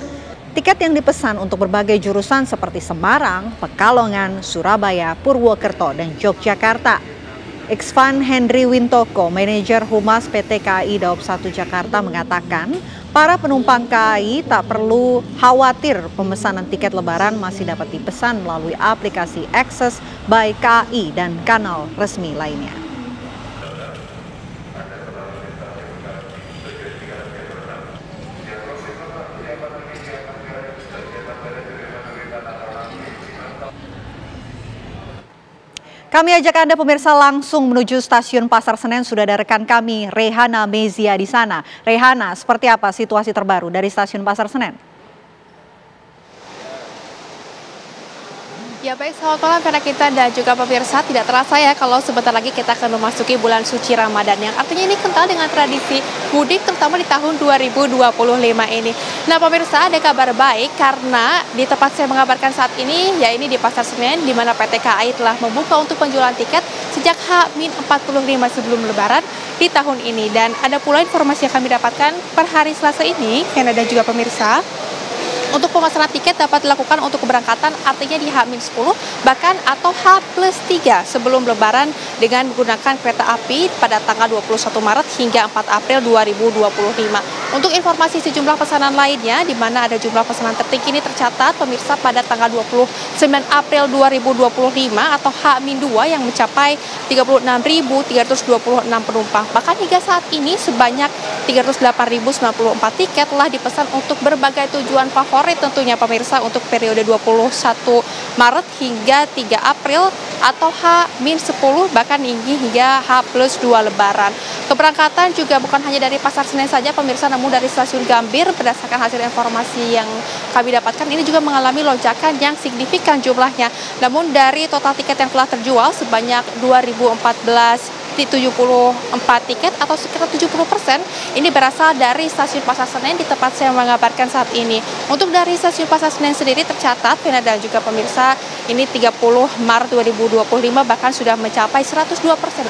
S1: Tiket yang dipesan untuk berbagai jurusan seperti Semarang, Pekalongan, Surabaya, Purwokerto, dan Yogyakarta. Iksvan Henry Wintoko, manajer Humas PT KAI Daob 1 Jakarta mengatakan, para penumpang KAI tak perlu khawatir, pemesanan tiket Lebaran masih dapat dipesan melalui aplikasi Access by KAI dan kanal resmi lainnya. Kami ajak Anda pemirsa langsung menuju Stasiun Pasar Senen. Sudah ada rekan kami Rehana Mezia di sana. Rehana, seperti apa situasi terbaru dari Stasiun Pasar Senen?
S6: Ya baik, selamat malam karena kita dan juga pemirsa. Tidak terasa ya kalau sebentar lagi kita akan memasuki bulan suci Ramadan, yang artinya ini kental dengan tradisi mudik terutama di tahun 2025 ini. Nah pemirsa, ada kabar baik karena di tempat saya mengabarkan saat ini, ya ini di Pasar Senen, di mana PT KAI telah membuka untuk penjualan tiket sejak H-45 sebelum Lebaran di tahun ini. Dan ada pula informasi yang kami dapatkan per hari Selasa ini, karena dan juga pemirsa, untuk pemesanan tiket dapat dilakukan untuk keberangkatan artinya di H-10 bahkan atau H+3 sebelum Lebaran dengan menggunakan kereta api pada tanggal 21 Maret hingga 4 April 2025. Untuk informasi sejumlah pesanan lainnya, di mana ada jumlah pesanan tertinggi ini tercatat pemirsa pada tanggal 29 April 2025 atau H-2 yang mencapai 36.326 penumpang. Bahkan hingga saat ini sebanyak 308.094 tiket telah dipesan untuk berbagai tujuan favorit tentunya pemirsa untuk periode 21 Maret hingga 3 April atau H-10 bahkan hingga H+2 Lebaran. Keberangkatan juga bukan hanya dari Pasar Senen saja pemirsa, namun dari Stasiun Gambir berdasarkan hasil informasi yang kami dapatkan ini juga mengalami lonjakan yang signifikan jumlahnya. Namun dari total tiket yang telah terjual sebanyak 2.074 tiket atau sekitar 70% ini berasal dari Stasiun Pasar Senen di tempat saya mengabarkan saat ini. Untuk dari Stasiun Pasar Senen sendiri tercatat, Vena dan juga pemirsa, ini 30 Maret 2025 bahkan sudah mencapai 102%.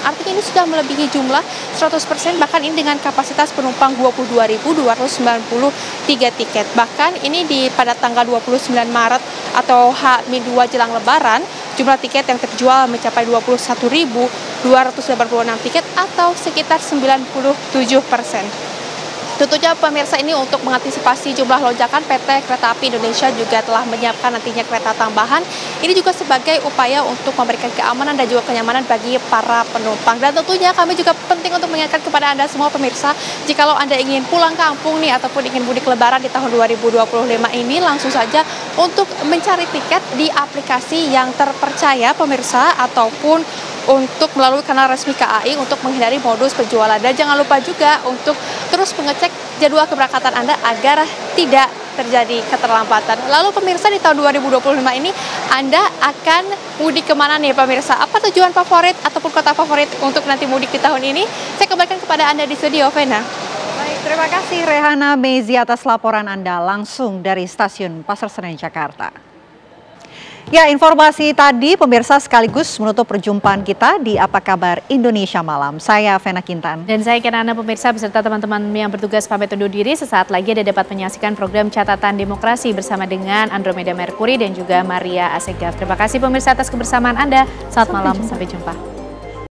S6: Artinya ini sudah melebihi jumlah 100%, bahkan ini dengan kapasitas penumpang 22.293 tiket. Bahkan ini pada tanggal 29 Maret atau H-2 jelang Lebaran, jumlah tiket yang terjual mencapai 21.286 tiket atau sekitar 97%. Tentunya pemirsa, ini untuk mengantisipasi jumlah lonjakan, PT Kereta Api Indonesia juga telah menyiapkan nantinya kereta tambahan. Ini juga sebagai upaya untuk memberikan keamanan dan juga kenyamanan bagi para penumpang. Dan tentunya kami juga penting untuk mengingatkan kepada Anda semua pemirsa, jikalau Anda ingin pulang kampung nih ataupun ingin mudik Lebaran di tahun 2025 ini, langsung saja untuk mencari tiket di aplikasi yang terpercaya pemirsa ataupun untuk melalui kanal resmi KAI untuk menghindari modus penjualan. Dan jangan lupa juga untuk terus mengecek jadwal keberangkatan Anda agar tidak terjadi keterlambatan. Lalu pemirsa, di tahun 2025 ini Anda akan mudik kemana nih pemirsa? Apa tujuan favorit ataupun kota favorit untuk nanti mudik di tahun ini? Saya kembalikan kepada Anda di studio, Vena.
S1: Baik, terima kasih Rehana Mezi atas laporan Anda langsung dari Stasiun Pasar Senen, Jakarta. Ya, informasi tadi pemirsa sekaligus menutup perjumpaan kita di Apa Kabar Indonesia Malam. Saya Vena Kintan.
S2: Dan saya Kenana, pemirsa beserta teman-teman yang bertugas pamit undur diri. Sesaat lagi Anda dapat menyaksikan program Catatan Demokrasi bersama dengan Andromeda Mercury dan juga Maria Asegaf. Terima kasih pemirsa atas kebersamaan Anda. Selamat malam, sampai jumpa.